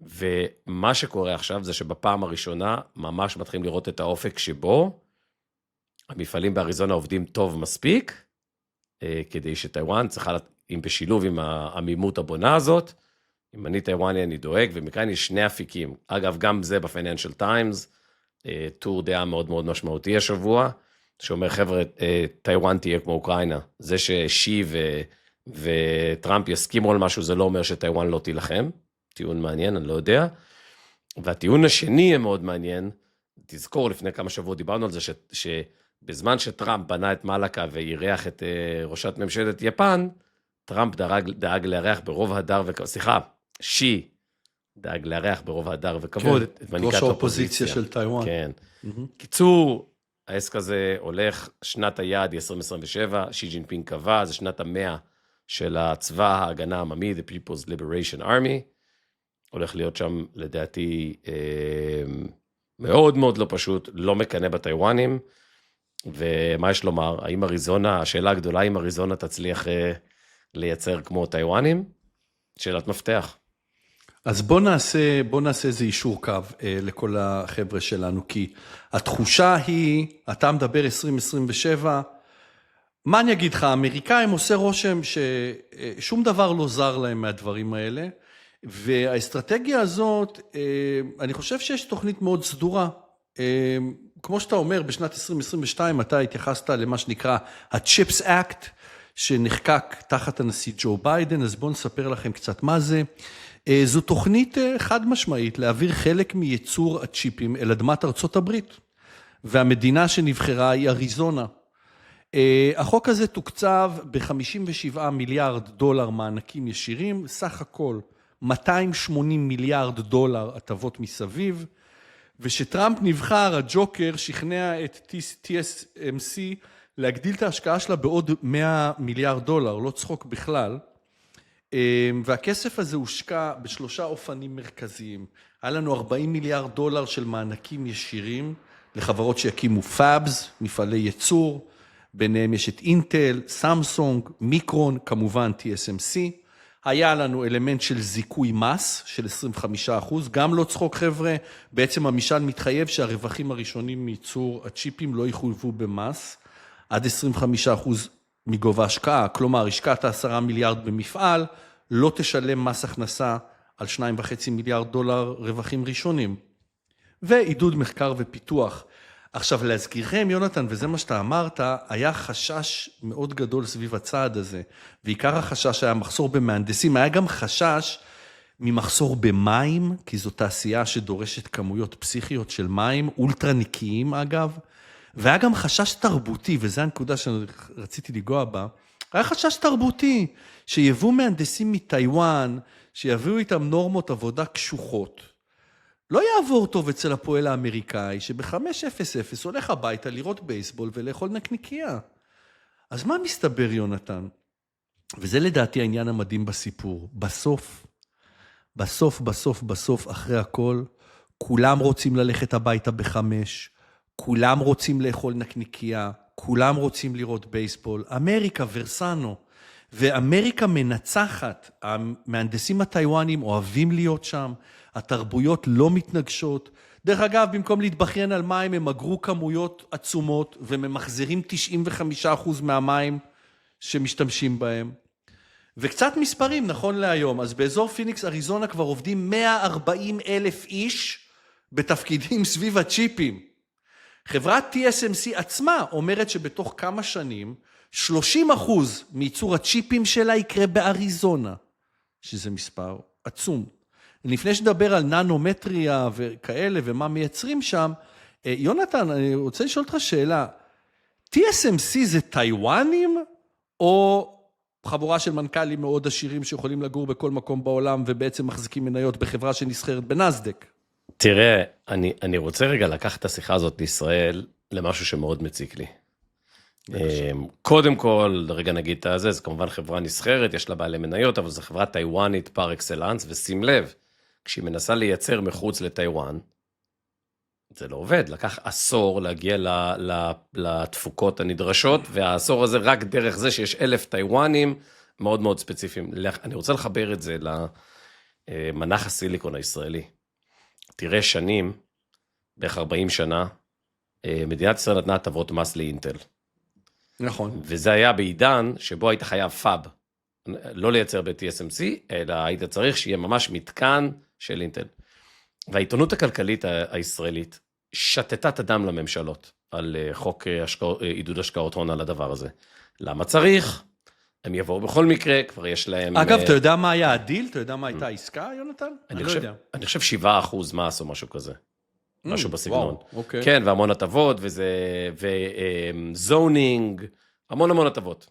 ומה שקורה עכשיו זה שבפעם הראשונה ממש מתחילים לראות את האופק שבו המפעלים באריזונה עובדים טוב מספיק, כדי שטיואן צריכה, אם בשילוב עם העמימות הבונה הזאת, אם אני טיואני אני דואג, ומכאן יש 2 אפיקים. אגב, גם זה בפייננשל טיימס, טור דעה מאוד מאוד משמעותי השבוע, שאומר, חבר'ה, טיואן תהיה כמו אוקראינה. זה ששי וטראמפ יסכימו על משהו, זה לא אומר שטיואן לא תילחם. טיעון מעניין, אני לא יודע. והטיעון השני יהיה מאוד מעניין, תזכור, לפני כמה שבועות דיברנו על זה, שבזמן שטראמפ בנה את מלאקה ואירח את ראשת ממשלת יפן, טראמפ דאג לארח ברוב הדר וכבוד, שי דאג לארח ברוב הדר וכבוד, את מנהיגת האופוזיציה. ראש האופוזיציה של טיואן. כן. קיצור, העסק הזה הולך, שנת היעד היא 2027, שי ג'ינפינג קבע, זה שנת 100 של הצבא ההגנה העממי, The People's Liberation Army, הולך להיות שם, לדעתי, מאוד מאוד לא פשוט, לא מקנה בטיואנים, ומה יש לומר, האם אריזונה, השאלה הגדולה, האם אריזונה תצליח לייצר כמו טיואנים? שאלת מפתח. אז בוא נעשה איזה אישור קו לכל החבר'ה שלנו, כי התחושה היא, אתה מדבר 2027, מה אני אגיד לך, האמריקאים עושה רושם ששום דבר לא זר להם מהדברים האלה, והאסטרטגיה הזאת, אני חושב שיש תוכנית מאוד סדורה. כמו שאתה אומר, בשנת 2022 אתה התייחסת למה שנקרא ה-CHIPS Act, שנחקק תחת הנשיא ג'ו ביידן, אז בואו נספר לכם קצת מה זה. זו תוכנית חד משמעית להעביר חלק מייצור הצ'יפים אל אדמת ארצות הברית, והמדינה שנבחרה היא אריזונה. החוק הזה תוקצב ב-57 מיליארד דולר מענקים ישירים, סך הכל 280 מיליארד דולר הטבות מסביב, ושטראמפ נבחר, הג'וקר שכנע את TSMC להגדיל את ההשקעה שלה בעוד 100 מיליארד דולר, לא צחוק בכלל, והכסף הזה הושקע ב3 אופנים מרכזיים. היה לנו 40 מיליארד דולר של מענקים ישירים לחברות שיקימו פאבס, מפעלי ייצור, ביניהם יש את אינטל, סמסונג, מיקרון, כמובן TSMC. היה לנו אלמנט של זיכוי מס של 25%, גם לא צחוק חבר'ה, בעצם המשל מתחייב שהרווחים הראשונים מייצור הצ'יפים לא יחויבו במס, עד 25% מגובה השקעה. כלומר, השקעת 10 מיליארד במפעל, לא תשלם מס הכנסה על 2.5 מיליארד דולר רווחים ראשונים. ועידוד מחקר ופיתוח. עכשיו, להזכירכם, יונתן, וזה מה שאתה אמרת, היה חשש מאוד גדול סביב הצעד הזה, ועיקר החשש היה מחסור במהנדסים, היה גם חשש ממחסור במים, כי זו תעשייה שדורשת כמויות פסיכיות של מים, אולטרה נקיים אגב, והיה גם חשש תרבותי, וזו הנקודה שרציתי לגוע בה, היה חשש תרבותי, שיבוא מהנדסים מטיואן, שיביאו איתם נורמות עבודה קשוחות, לא יעבור טוב אצל הפועל האמריקאי, שב-5:00 הולך הביתה לראות בייסבול ולאכול נקניקייה. אז מה מסתבר, יונתן? וזה לדעתי העניין המדהים בסיפור. בסוף, אחרי הכל, כולם רוצים ללכת הביתה ב-5:00, כולם רוצים לאכול נקניקייה, כולם רוצים לראות בייסבול. אמריקה, ורסנו, ואמריקה מנצחת. המהנדסים הטיואנים אוהבים להיות שם, התרבויות לא מתנגשות. דרך אגב, במקום להתבכיין על מים, הם אגרו כמויות עצומות, וממחזרים 95% מהמים שמשתמשים בהם. וקצת מספרים, נכון להיום. אז באזור פיניקס, אריזונה, כבר עובדים 140,000 איש בתפקידים סביב הצ'יפים. חברת TSMC עצמה אומרת שבתוך כמה שנים, 30% מייצור הצ'יפים שלה יקרה באריזונה, שזה מספר עצום. לפני שדבר על ננומטריה וכאלה ומה מייצרים שם, יונתן, אני רוצה לשאול אותך שאלה, TSMC זה טיואנים או חבורה של מנכ"לים מאוד עשירים שיכולים לגור בכל מקום בעולם ובעצם מחזיקים מניות בחברה שנסחרת בנסדק? תראה, אני רוצה רגע לקחת את השיחה הזאת לישראל למשהו שמאוד מציק לי. קודם כל, רגע נגיד את זה, זה כמובן חברה נסחרת, יש לה בעלי מניות, אבל זו חברה טיואנית פר אקסלנס, ושים לב, כשהיא מנסה לייצר מחוץ לטיואן, זה לא עובד, לקח עשור להגיע לתפוקות הנדרשות, והעשור הזה רק דרך זה שיש 1,000 טיואנים מאוד מאוד ספציפיים. אני רוצה לחבר את זה למנח הסיליקון הישראלי. תראה שנים, בערך 40 שנה, מדינת ישראל נתנה הטבות מס לאינטל. נכון. וזה היה בעידן שבו היית חייב פאב, לא לייצר ב-TSMC, אלא היית צריך שיהיה ממש מתקן של אינטל. והעיתונות הכלכלית הישראלית שתתה את הדם לממשלות על חוק עידוד השקעות הון על הדבר הזה. למה צריך? הם יבואו בכל מקרה, כבר יש להם... אגב, אתה יודע מה היה הדיל? אתה יודע מה הייתה העסקה, יונתן? אני לא יודע. אני חושב 7% מס או משהו כזה. משהו בסגנון. אוקיי. כן, והמון הטבות, וזונינג, המון הטבות.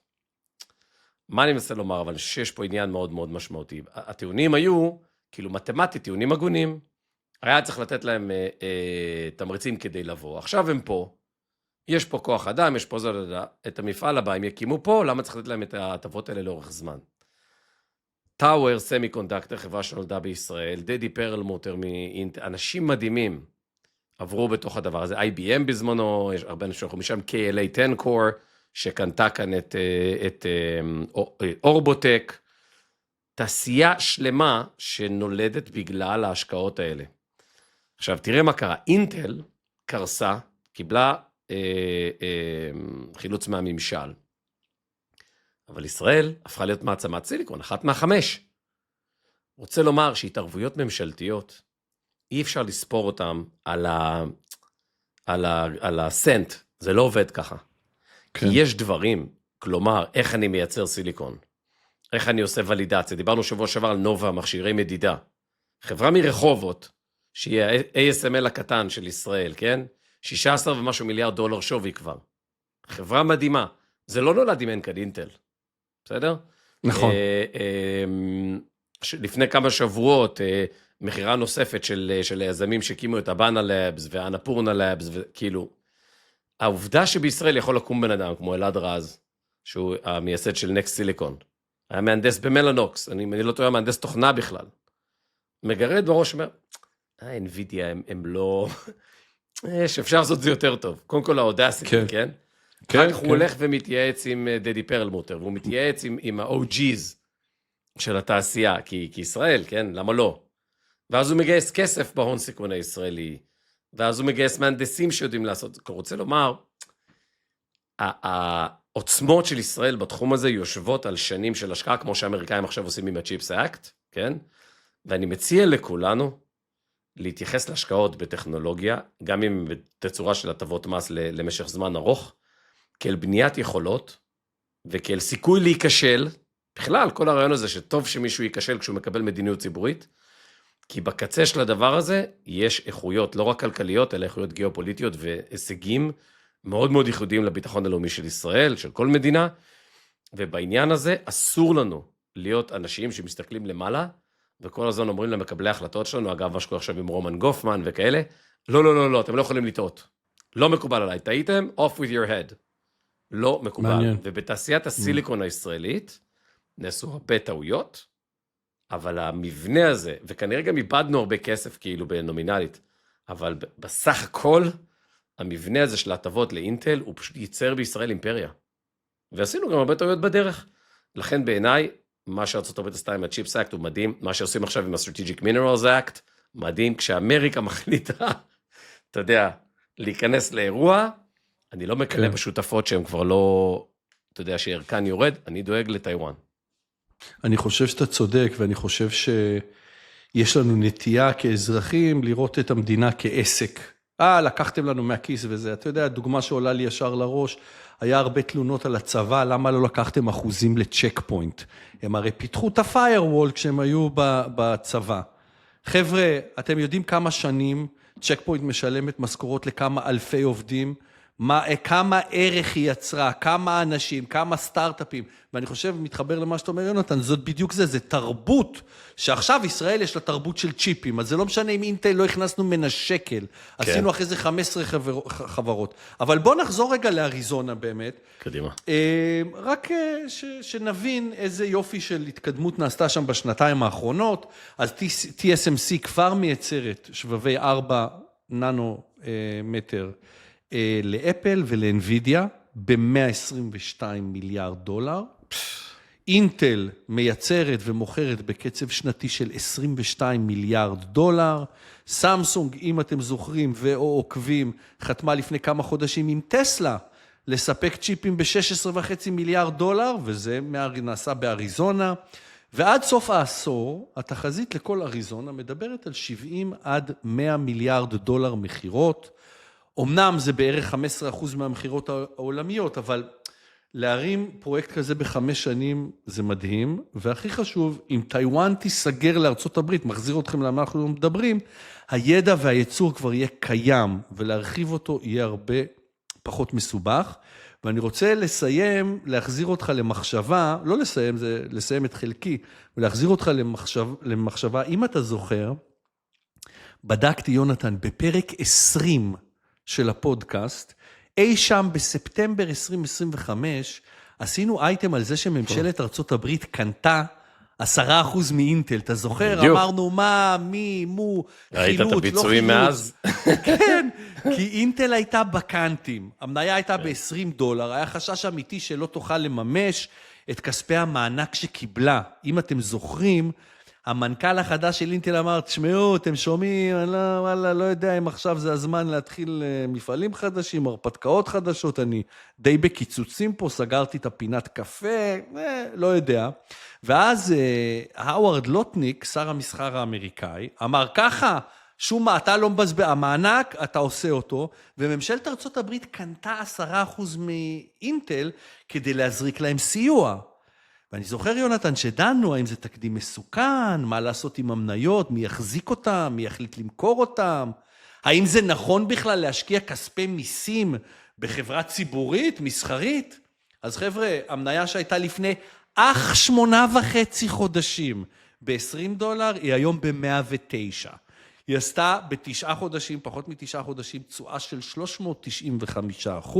מה אני מנסה לומר? אבל שיש פה עניין מאוד מאוד משמעותי. הטיעונים היו, כאילו מתמטית, טיעונים הגונים. היה צריך לתת להם תמריצים כדי לבוא. עכשיו הם פה, יש פה כוח אדם, יש פה את המפעל הבא, הם יקימו פה, למה צריך לתת להם את ההטבות האלה לאורך זמן? טאוור סמי-קונדקטור, חברה שנולדה בישראל, דדי פרלמוטר, אנשים מדהימים, עברו בתוך הדבר הזה, IBM בזמנו, יש הרבה אנשים שאנחנו משם, KLA 10 Core, שקנתה כאן את אורבוטק, תעשייה שלמה שנולדת בגלל ההשקעות האלה. עכשיו, תראה מה קרה, אינטל קרסה, קיבלה חילוץ מהממשל, אבל ישראל הפכה להיות מעצמת סיליקון, 1 מה-5. רוצה לומר שהתערבויות ממשלתיות, אי אפשר לספור אותם על הסנט, זה לא עובד ככה. כן. כי יש דברים, כלומר, איך אני מייצר סיליקון, איך אני עושה ולידציה, דיברנו שבוע שעבר על נובה, מכשירי מדידה, חברה מרחובות, שהיא ה-ASML הקטן של ישראל, כן? 16 ומשהו מיליארד דולר שווי כבר. חברה מדהימה, זה לא נולד עם אין כאן אינטל, בסדר? נכון. לפני כמה שבועות, מחירה נוספת של היזמים שהקימו את הבאנה לאבס והאנפורנה לאבס, וכאילו, העובדה שבישראל יכול לקום בן אדם, כמו אלעד רז, שהוא המייסד של נקסט סיליקון, היה מהנדס במלנוקס, אני לא טועה, מהנדס תוכנה בכלל, מגרד בראש, אומר, NVIDIA הם לא, שאפשר לעשות זה יותר טוב, קודם כל האודסטי, כן? אחר כך הוא הולך ומתייעץ עם דדי פרלמוטר, והוא מתייעץ עם ה-OGs של התעשייה, כי ישראל, כן? למה לא? ואז הוא מגייס כסף בהון סיכון הישראלי, ואז הוא מגייס מהנדסים שיודעים לעשות. אני רוצה לומר, העוצמות של ישראל בתחום הזה יושבות על שנים של השקעה, כמו שהאמריקאים עכשיו עושים עם ה-Chips Act, כן? ואני מציע לכולנו להתייחס להשקעות בטכנולוגיה, גם אם בתצורה של הטבות מס למשך זמן ארוך, כאל בניית יכולות, וכאל סיכוי להיכשל, בכלל, כל הרעיון הזה שטוב שמישהו ייכשל כשהוא מקבל מדיניות ציבורית, כי בקצה של הדבר הזה יש איכויות, לא רק כלכליות, אלא איכויות גיאופוליטיות והישגים מאוד מאוד ייחודיים לביטחון הלאומי של ישראל, של כל מדינה, ובעניין הזה אסור לנו להיות אנשים שמסתכלים למעלה, וכל הזמן אומרים למקבלי ההחלטות שלנו, אגב, מה שקורה עכשיו עם רומן גופמן וכאלה, לא, לא, לא, לא, אתם לא יכולים לטעות. לא מקובל עליי, טעיתם, off with your head. לא מקובל. מעניין. ובתעשיית הסיליקון הישראלית, נעשו הרבה טעויות, אבל המבנה הזה, וכנראה גם איבדנו הרבה כסף כאילו בנומינלית, אבל בסך הכל, המבנה הזה של ההטבות לאינטל, הוא פשוט ייצר בישראל אימפריה. ועשינו גם הרבה טעויות בדרך. לכן בעיניי, מה שארצות הברית עשתה עם ה-Chips Act הוא מדהים, מה שעושים עכשיו עם ה-Strategic Minerals Act, מדהים, כשאמריקה מחליטה, אתה יודע, להיכנס לאירוע, אני לא מקלה בשותפות שהן כבר לא, אתה יודע, שערכן יורד, אני דואג לטיואן. אני חושב שאתה צודק, ואני חושב שיש לנו נטייה כאזרחים לראות את המדינה כעסק. לקחתם לנו מהכיס וזה. אתה יודע, הדוגמה שעולה לי ישר לראש, היה הרבה תלונות על הצבא, למה לא לקחתם אחוזים לצ'ק פוינט? הם הרי פיתחו את הפיירוול כשהם היו בצבא. חבר'ה, אתם יודעים כמה שנים צ'ק פוינט משלמת משכורות לכמה אלפי עובדים, כמה ערך היא יצרה, כמה אנשים, כמה סטארט-אפים, ואני חושב, מתחבר למה שאתה אומר, יונתן, זאת בדיוק זה תרבות, שעכשיו ישראל יש לה תרבות של צ'יפים, אז זה לא משנה אם אינטל לא הכנסנו מן השקל, עשינו אחרי זה 15 חברות, אבל בוא נחזור רגע לאריזונה באמת. קדימה. רק שנבין איזה יופי של התקדמות נעשתה שם בשנתיים האחרונות, אז TSMC כבר מייצרת שבבי 4 ננו מטר, לאפל ולאנווידיה ב-$122 מיליארד. אינטל מייצרת ומוכרת בקצב שנתי של $22 מיליארד. סמסונג, אם אתם זוכרים ואו עוקבים, חתמה לפני כמה חודשים עם טסלה, לספק צ'יפים ב$16.5 מיליארד, וזה נעשה באריזונה. ועד סוף העשור, התחזית לכל אריזונה מדברת על $70-100 מיליארד מחירות. אמנם זה בערך 15% מהמחירות העולמיות, אבל להרים פרויקט כזה ב5 שנים זה מדהים, והכי חשוב, אם טיואן תיסגר לארצות הברית, מחזיר אתכם למה אנחנו מדברים, הידע והייצור כבר יהיה קיים, ולהרחיב אותו יהיה הרבה פחות מסובך, ואני רוצה לסיים, להחזיר אותך למחשבה, לא לסיים, זה לסיים את חלקי, ולהחזיר אותך למחשבה, אם אתה זוכר, בדקתי יונתן בפרק 20, של הפודקאסט, אי שם בספטמבר 2025, עשינו אייטם על זה שממשלת ארצות הברית קנתה 10% מאינטל, אתה זוכר? בדיוק. אמרנו מה, מי, מו, ראית חילוט, את הביצועים מאז? כן, כי אינטל הייתה בקנטים, המניה הייתה $20, היה חשש אמיתי שלא תוכל לממש את כספי המענק שקיבלה. אם אתם זוכרים, המנכ"ל החדש של אינטל אמר, תשמעו, אתם שומעים, אני לא יודע אם עכשיו זה הזמן להתחיל מפעלים חדשים, הרפתקאות חדשות, אני די בקיצוצים פה, סגרתי את הפינת קפה, לא יודע. ואז האוורד לוטניק, שר המסחר האמריקאי, אמר ככה, שום מה, אתה לא מבזבז, המענק, אתה עושה אותו, וממשלת ארצות הברית קנתה 10% מאינטל כדי להזריק להם סיוע. ואני זוכר, יונתן, שדנו האם זה תקדים מסוכן, מה לעשות עם המניות, מי יחזיק אותם, מי יחליט למכור אותם, האם זה נכון בכלל להשקיע כספי מיסים בחברה ציבורית, מסחרית? אז חבר'ה, המניה שהייתה לפני 8.5 חודשים ב$20, היא היום ב-109. היא עשתה ב9 חודשים, פחות מ9 חודשים, תשואה של 395%,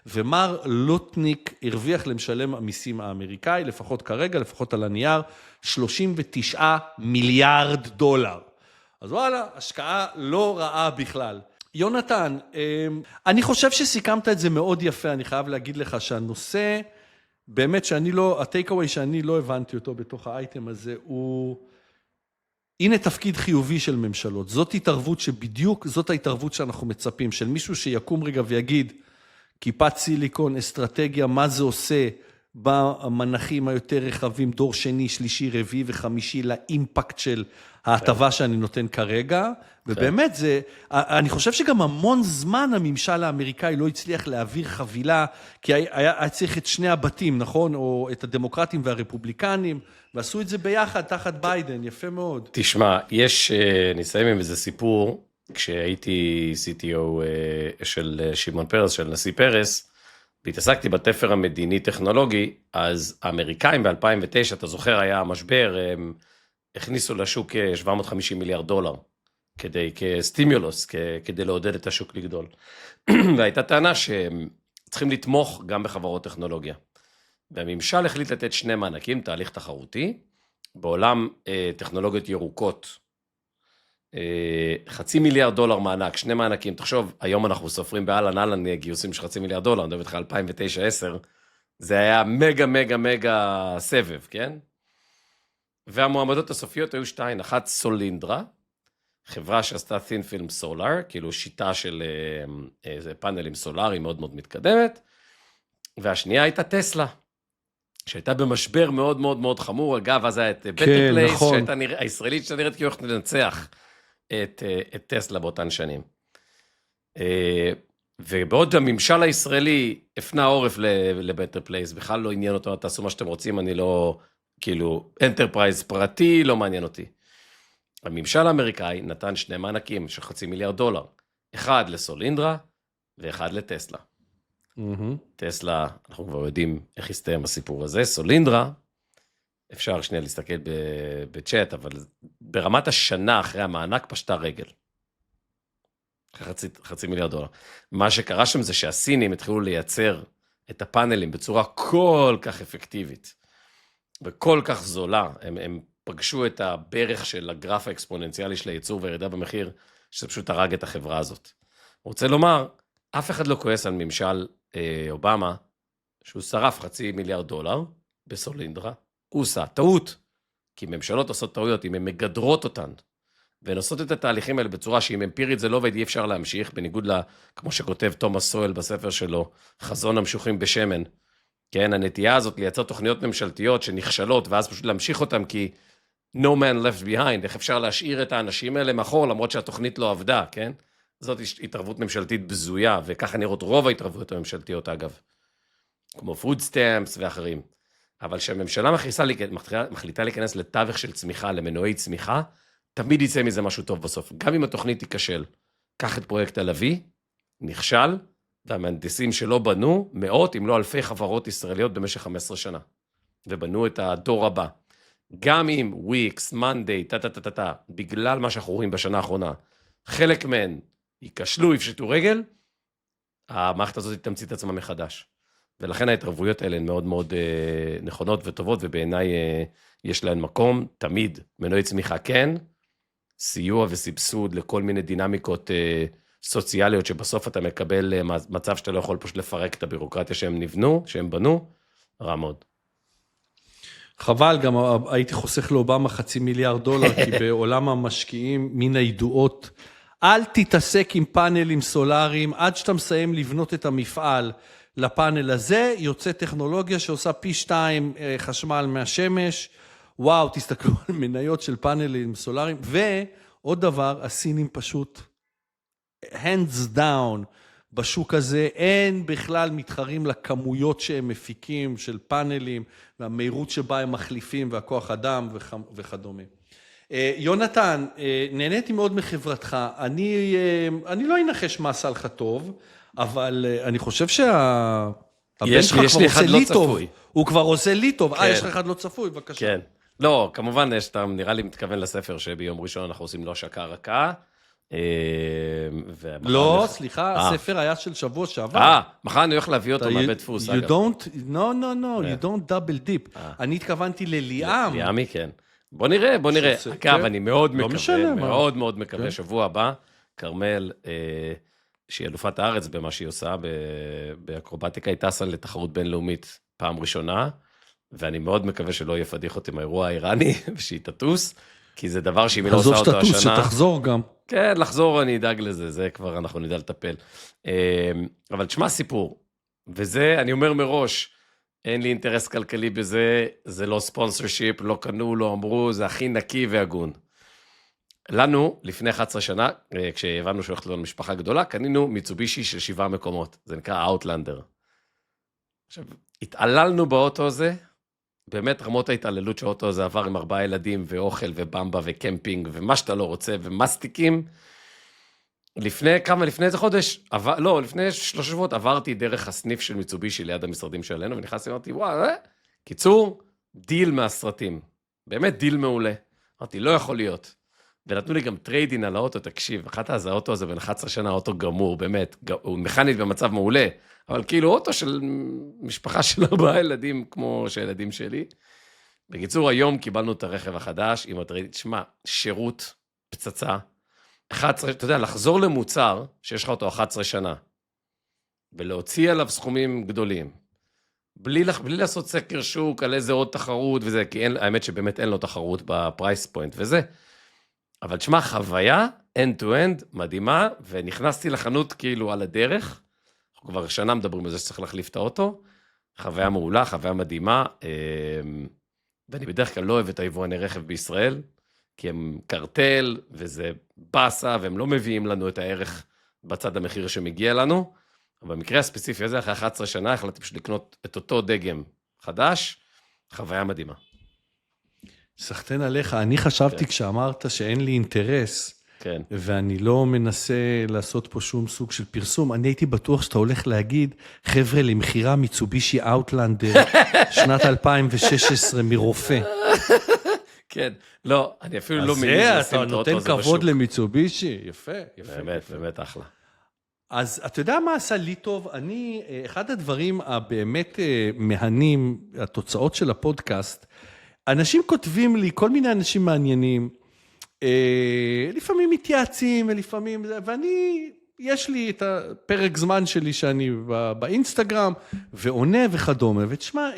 ומר לוטניק הרוויח למשלם המיסים האמריקאי, לפחות כרגע, לפחות על הנייר, $39 מיליארד. אז וואלה, השקעה לא רעה בכלל. יונתן, אני חושב שסיכמת את זה מאוד יפה, אני חייב להגיד לך שהנושא, באמת שאני לא, הטייק-אווי שאני לא הבנתי אותו בתוך האייטם הזה, הוא הנה תפקיד חיובי של ממשלות. זאת התערבות שבדיוק, זאת ההתערבות שאנחנו מצפים, של מישהו שיקום רגע ויגיד, כיפת סיליקון, אסטרטגיה, מה זה עושה במנחים היותר רחבים, דור שני, שלישי, רביעי וחמישי, לאימפקט של ההטבה שאני נותן כרגע, ובאמת זה, אני חושב שגם המון זמן הממשל האמריקאי לא הצליח להעביר חבילה, כי היה צריך את שני הבתים, נכון? או את הדמוקרטים והרפובליקנים, ועשו את זה ביחד תחת ביידן, יפה מאוד. תשמע, נסיים עם איזה סיפור, כשהייתי CTO של שמעון פרס, של נשיא פרס, והתעסקתי בתפר המדיני-טכנולוגי, אז האמריקאים ב-2009, אתה זוכר, היה המשבר, הם הכניסו לשוק $750 מיליארד, כסטימולוס, כדי לעודד את השוק לגדול. והייתה טענה שהם צריכים לתמוך גם בחברות טכנולוגיה. והממשל החליט לתת שני מענקים, תהליך תחרותי, בעולם טכנולוגיות ירוקות, $500 מיליארד מענק, שני מענקים, תחשוב, היום אנחנו סופרים באלן גיוסים של $500 מיליארד, אני מדבר איתך 2009-2010, זה היה מגה סבב, כן? והמועמדות הסופיות היו שתיים, אחת סולינדרה, חברה שעשתה thin film solar, כאילו שיטה של פאנלים סולאריים מאוד מאוד מתקדמת, והשנייה הייתה טסלה, שהייתה במשבר מאוד מאוד מאוד חמור, אגב, אז היה את בטר פלייס, נכון. שהייתה הישראלית שנראית כאילו הולכת לנצח את טסלה באותן שנים. ובעוד הממשל הישראלי הפנה עורף לבטר פלייס, בכלל לא עניין אותו, תעשו מה שאתם רוצים, אני לא, כאילו, אנטרפרייז פרטי, לא מעניין אותי. הממשל האמריקאי נתן שני מענקים של $500 מיליארד, אחד לסולינדרה ואחד לטסלה. טסלה, אנחנו כבר יודעים איך הסתיים הסיפור הזה, סולינדרה, אפשר שנייה להסתכל בצ'אט, אבל ברמת השנה אחרי המענק פשטה רגל. $500 מיליארד. מה שקרה שם זה שהסינים התחילו לייצר את הפאנלים בצורה כל כך אפקטיבית, וכל כך זולה, הם פגשו את הברך של הגרף האקספוננציאלי של הייצור והירידה במחיר, שזה פשוט הרג את החברה הזאת. רוצה לומר, אף אחד לא כועס על ממשל אובמה, שהוא שרף $500 מיליארד בסולינדרה, הוא עושה טעות, כי ממשלות עושות טעויות, אם הן מגדרות אותן, והן עושות את התהליכים האלה בצורה שאם אמפירית זה לא עובד, אי אפשר להמשיך, בניגוד כמו שכותב תומאס סואל בספר שלו, חזון המשוחים בשמן, כן, הנטייה הזאת לייצר תוכניות ממשלתיות שנכשלות, ואז פשוט להמשיך אותן, כי no man left behind, איך אפשר להשאיר את האנשים האלה מאחור, למרות שהתוכנית לא עבדה, כן? זאת התערבות ממשלתית בזויה, וככה נראות רוב ההתערבויות הממשלתיות, אגב, כמו food stamps ואחרים. אבל כשהממשלה מחליטה להיכנס לתווך של צמיחה, למנועי צמיחה, תמיד יצא מזה משהו טוב בסוף. גם אם התוכנית תיכשל, קח את פרויקט הלוי, נכשל, והמהנדסים שלו בנו מאות, אם לא אלפי חברות ישראליות במשך 15 שנה, ובנו את הדור הבא. גם אם וויקס, מנדי, בגלל מה שאנחנו רואים בשנה האחרונה, חלק מהן ייכשלו, יפשטו רגל, המערכת הזאת תמציא את עצמה מחדש. ולכן ההתערבויות האלה הן מאוד מאוד נכונות וטובות, ובעיניי יש להן מקום, תמיד, מנועי צמיחה כן, סיוע וסבסוד לכל מיני דינמיקות סוציאליות, שבסוף אתה מקבל מצב שאתה לא יכול פשוט לפרק את הבירוקרטיה שהם נבנו, שהם בנו, רע מאוד. חבל, גם הייתי חוסך לאובמה $500 מיליארד, כי בעולם המשקיעים מן הידועות, אל תתעסק עם פאנלים סולאריים, עד שאתה מסיים לבנות את המפעל לפאנל הזה, יוצא טכנולוגיה שעושה פי 2 חשמל מהשמש, וואו, תסתכלו על מניות של פאנלים סולאריים, ועוד דבר, הסינים פשוט, hands down, בשוק הזה אין בכלל מתחרים לכמויות שהם מפיקים של פאנלים, והמהירות שבה הם מחליפים, והכוח אדם וכדומה. יונתן, נהניתי מאוד מחברתך, אני לא אנחש מה עשה לך טוב, אבל אני חושב שהבן שלך כבר עושה לי טוב. הוא כבר עושה לי טוב. יש לך אחד לא צפוי, בבקשה. כן. לא, כמובן, אתה נראה לי מתכוון לספר שביום ראשון אנחנו עושים לו השקה רכה. לא, סליחה, הספר היה של שבוע שעבר. מחר אני הולך להביא אותו מהבית דפוס, אגב. you don't double deep. אני התכוונתי לליאם. ליאמי, כן. בוא נראה. אגב, אני מאוד מקווה, שבוע הבא, כרמל, שהיא אלופת הארץ במה שהיא עושה, באקרובטיקה, היא טסה לתחרות בינלאומית פעם ראשונה, ואני מאוד מקווה שלא יפדיח אותי מהאירוע האיראני, ושהיא תטוס, כי זה דבר שהיא לא עושה אותו השנה. עזוב שתחזור גם. כן, לחזור אני אדאג לזה, זה כבר אנחנו נדע לטפל. אבל תשמע סיפור, וזה, אני אומר מראש, אין לי אינטרס כלכלי בזה, זה לא ספונסרשיפ, לא קנו, לא אמרו, זה הכי נקי והגון. לנו, לפני 11 שנה, כשהבנו שהולכת לנו משפחה גדולה, קנינו מיצובישי של 7 מקומות, זה נקרא Outlander. עכשיו, התעללנו באוטו הזה, באמת רמות ההתעללות שהאוטו הזה עבר עם 4 ילדים, ואוכל ובמבה וקמפינג, ומה שאתה לא רוצה, ומסטיקים. לפני איזה חודש, לפני 3 שבועות, עברתי דרך הסניף של מיצובישי ליד המשרדים שלנו, ונכנסתי, אמרתי, וואו, קיצור, דיל מהסרטים. באמת דיל מעולה. אמרתי, לא יכול להיות. ונתנו לי גם טריידין על האוטו, תקשיב, אחת אז האוטו הזה בין 11 שנה, האוטו גמור, באמת, הוא מכנית במצב מעולה, אבל כאילו אוטו של משפחה של 4 ילדים, כמו שהילדים שלי. בקיצור, היום קיבלנו את הרכב החדש, עם הטריידין, תשמע, שירות, פצצה, 11, אתה יודע, לחזור למוצר, שיש לך אותו 11 שנה, ולהוציא עליו סכומים גדולים, בלי לעשות סקר שוק, על איזה עוד תחרות וזה, כי האמת שבאמת אין לו תחרות בפרייס פוינט וזה, אבל תשמע, חוויה, end to end, מדהימה, ונכנסתי לחנות כאילו על הדרך, אנחנו כבר שנה מדברים על זה שצריך להחליף את האוטו, חוויה מעולה, חוויה מדהימה, ואני בדרך כלל לא אוהב את היבואני רכב בישראל, כי הם קרטל, וזה בסה, והם לא מביאים לנו את הערך בצד המחיר שמגיע לנו, אבל במקרה הספציפי הזה, אחרי 11 שנה, החלטתי פשוט לקנות את אותו דגם חדש, חוויה מדהימה. סחטן עליך, אני חשבתי כשאמרת שאין לי אינטרס, כן. ואני לא מנסה לעשות פה שום סוג של פרסום, אני הייתי בטוח שאתה הולך להגיד, חבר'ה, למחירה מיצובישי אאוטלנדר, שנת 2016 מרופא. כן, לא, אני אפילו לא מיני אתה נותן כבוד למיצובישי, יפה, יפה. באמת, באמת אחלה. אז אתה יודע מה עשה לי טוב? אחד הדברים הבאמת מהנים, התוצאות של הפודקאסט, אנשים כותבים לי, כל מיני אנשים מעניינים, לפעמים מתייעצים ולפעמים, יש לי את הפרק זמן שלי שאני באינסטגרם, ועונה וכדומה, ותשמע,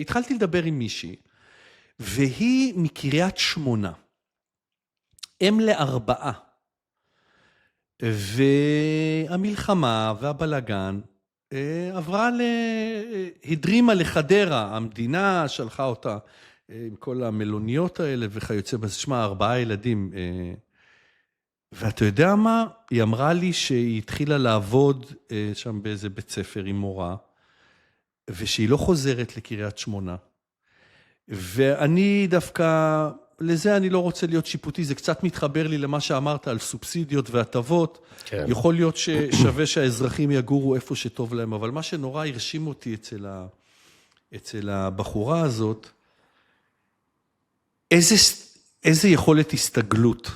התחלתי לדבר עם מישהי, והיא מקריית שמונה, אם ל4, והמלחמה והבלגן הדרימה לחדרה, המדינה שלחה אותה עם כל המלוניות האלה וכיוצא בזה, שמה 4 ילדים, ואתה יודע מה? היא אמרה לי שהיא התחילה לעבוד שם באיזה בית ספר עם מורה, ושהיא לא חוזרת לקריית שמונה, ואני דווקא, לזה אני לא רוצה להיות שיפוטי, זה קצת מתחבר לי למה שאמרת על סובסידיות והטבות, כן. יכול להיות ששווה שהאזרחים יגורו איפה שטוב להם, אבל מה שנורא הרשים אותי אצל הבחורה הזאת, איזה יכולת הסתגלות.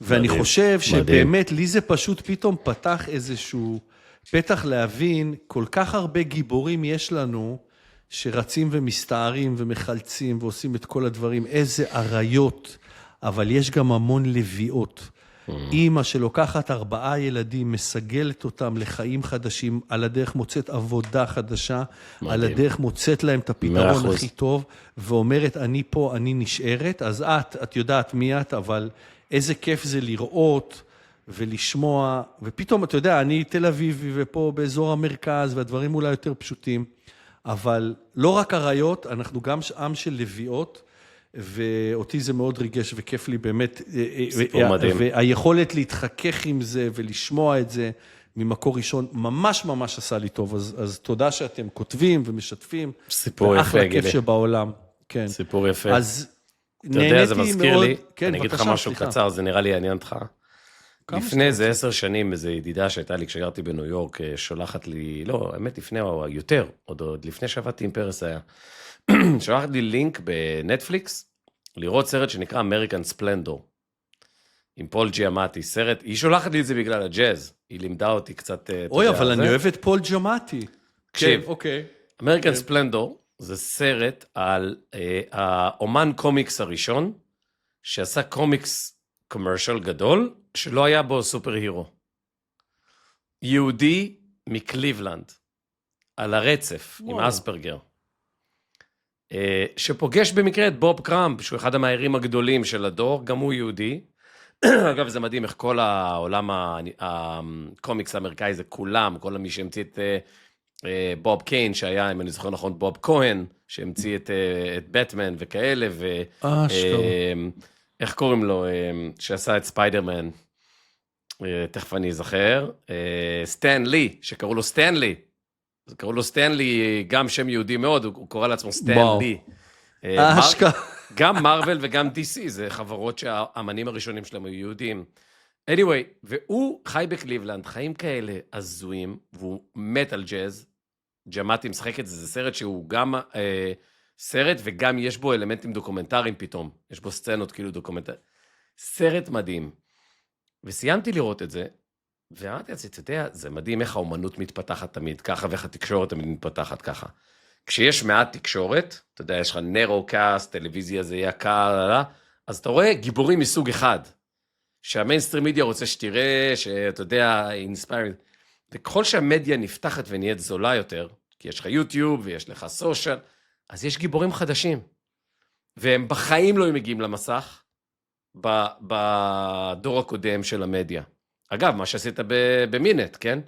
ואני חושב שבאמת לי זה פשוט פתאום פתח איזשהו פתח להבין, כל כך הרבה גיבורים יש לנו, שרצים ומסתערים ומחלצים ועושים את כל הדברים, איזה עריות, אבל יש גם המון לביאות. אמא שלוקחת 4 ילדים, מסגלת אותם לחיים חדשים, על הדרך מוצאת עבודה חדשה, על הדרך מוצאת להם את הפתרון הכי טוב, ואומרת, אני פה, אני נשארת, אז את יודעת מי את, אבל איזה כיף זה לראות ולשמוע, ופתאום, אתה יודע, אני תל אביבי ופה באזור המרכז, והדברים אולי יותר פשוטים, אבל לא רק עריות, אנחנו גם עם של לביאות, ואותי זה מאוד ריגש וכיף לי באמת, סיפור מדהים. והיכולת להתחכך עם זה ולשמוע את זה ממקור ראשון, ממש ממש עשה לי טוב, אז תודה שאתם כותבים ומשתפים. סיפור יפה, גילי. אחלה כיף שבעולם. כן. סיפור יפה. אז אתה יודע, זה מזכיר לי, כן, אני אגיד לך משהו קצר, זה נראה לי יעניין אותך. לפני איזה 10 שנים, איזו ידידה שהייתה לי כשגרתי בניו יורק, שולחת לי, לא, האמת לפני או יותר, עוד לפני שעבדתי עם פרס היה, שולחת לי לינק בנטפליקס, לראות סרט שנקרא American Splendor, עם פול ג'יאמטי, סרט, היא שולחת לי את זה בגלל הג'אז, היא לימדה אותי קצת, אוי, אבל אני אוהב את פול ג'יאמטי. תקשיב, American Splendor, זה סרט על האומן קומיקס הראשון, שעשה קומיקס קומרשל גדול, שלא היה בו סופר הירו. יהודי מקליבלנד, על הרצף, עם אספרגר, שפוגש במקרה את בוב קראמפ, שהוא אחד המהירים הגדולים של הדור, גם הוא יהודי. אגב, זה מדהים איך כל העולם הקומיקס האמריקאי זה כולם, כל מי שהמציא את בוב קיין, שהיה, אם אני זוכר נכון, בוב כהן, שהמציא את בטמן וכאלה, איך קוראים לו, שעשה את ספיידרמן, תכף אני אזכר, סטן לי, שקראו לו סטנלי, קראו לו סטנלי, גם שם יהודי מאוד, הוא קורא לעצמו סטן לי. גם מרוול וגם DC, זה חברות שהאמנים הראשונים שלהם היו יהודים. anyway, והוא חי בקליבלנד, חיים כאלה הזויים, והוא מת על ג'אז, ג'מאטי משחק את זה, זה סרט שהוא גם סרט, וגם יש בו אלמנטים דוקומנטריים פתאום, יש בו סצנות כאילו דוקומנטריים, סרט מדהים. וסיימתי לראות את זה, ואמרתי לעצמי, אתה יודע, זה מדהים איך האומנות מתפתחת תמיד ככה, ואיך התקשורת תמיד מתפתחת ככה. כשיש מעט תקשורת, אתה יודע, יש לך נרוקאסט, טלוויזיה זה יקר, אז אתה רואה גיבורים מסוג אחד, שהמיינסטרים מדיה רוצה שתראה, שאתה יודע, אינספיירינג, וככל שהמדיה נפתחת ונהיית זולה יותר, כי יש לך יוטיוב ויש לך סושיאל, אז יש גיבורים חדשים, והם בחיים לא מגיעים למסך, בדור הקודם של המדיה. אגב, מה שעשית במינט, כן?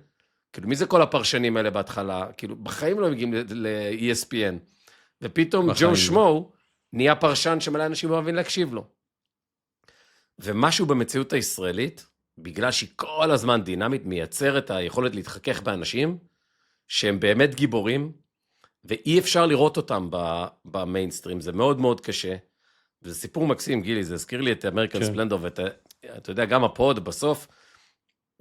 כאילו, מי זה כל הפרשנים האלה בהתחלה? כאילו, בחיים לא מגיעים ל-ESPN. ופתאום ג'ו שמו נהיה פרשן שמלא אנשים אוהבים להקשיב לו. ומשהו במציאות הישראלית, בגלל שהיא כל הזמן דינמית, מייצר את היכולת להתחכך באנשים, שהם באמת גיבורים, ואי אפשר לראות אותם במיינסטרים. זה מאוד מאוד קשה. וזה סיפור מקסים, גילי, זה הזכיר לי את אמריקן ספלנדור, ואתה יודע, גם הפוד, בסוף,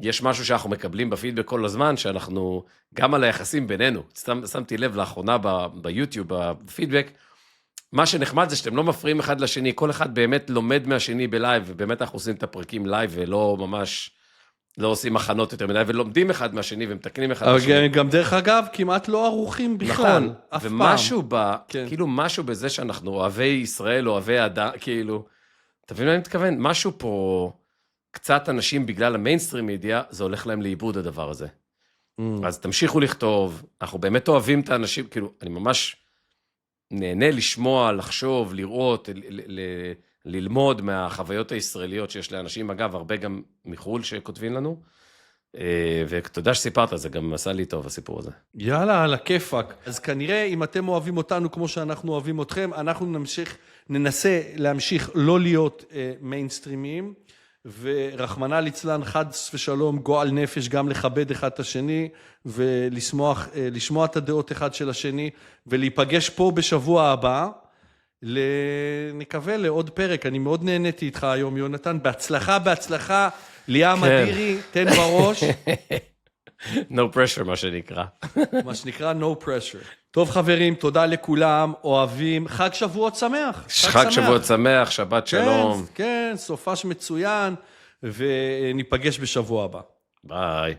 יש משהו שאנחנו מקבלים בפידבק כל הזמן, שאנחנו, גם על היחסים בינינו, שמתי לב לאחרונה ביוטיוב, בפידבק, מה שנחמד זה שאתם לא מפריעים אחד לשני, כל אחד באמת לומד מהשני בלייב, ובאמת אנחנו עושים את הפרקים לייב, ולא ממש, לא עושים מחנות יותר מדי, ולומדים אחד מהשני, ומתקנים אחד לשני. גם דרך אגב, כמעט לא ערוכים בכלל, נכון, אף פעם. ומשהו כאילו משהו בזה שאנחנו אוהבי ישראל, אוהבי אדם, כאילו, תבין מה אני מתכוון? משהו פה, קצת אנשים בגלל המיינסטרים מדיה, זה הולך להם לאיבוד הדבר הזה. אז תמשיכו לכתוב, אנחנו באמת אוהבים את האנשים, כאילו, אני ממש נהנה לשמוע, לחשוב, לראות, ללמוד מהחוויות הישראליות שיש לאנשים, אגב, הרבה גם מחול שכותבים לנו, ותודה שסיפרת, זה גם עשה לי טוב הסיפור הזה. יאללה, על הכיפק. אז כנראה, אם אתם אוהבים אותנו כמו שאנחנו אוהבים אתכם, אנחנו ננסה להמשיך לא להיות מיינסטרימיים, ורחמנא ליצלן, חד ושלום, גועל נפש, גם לכבד אחד את השני, ולשמוע את הדעות אחד של השני, ולהיפגש פה בשבוע הבא, נקווה לעוד פרק. אני מאוד נהניתי איתך היום, יונתן. בהצלחה, ליאם אדירי, תן בראש. No pressure, מה שנקרא. מה שנקרא no pressure. טוב חברים, תודה לכולם, אוהבים, חג שבועות שמח. חג שבועות שמח, שבת שלום. כן, סופש מצוין, וניפגש בשבוע הבא. ביי.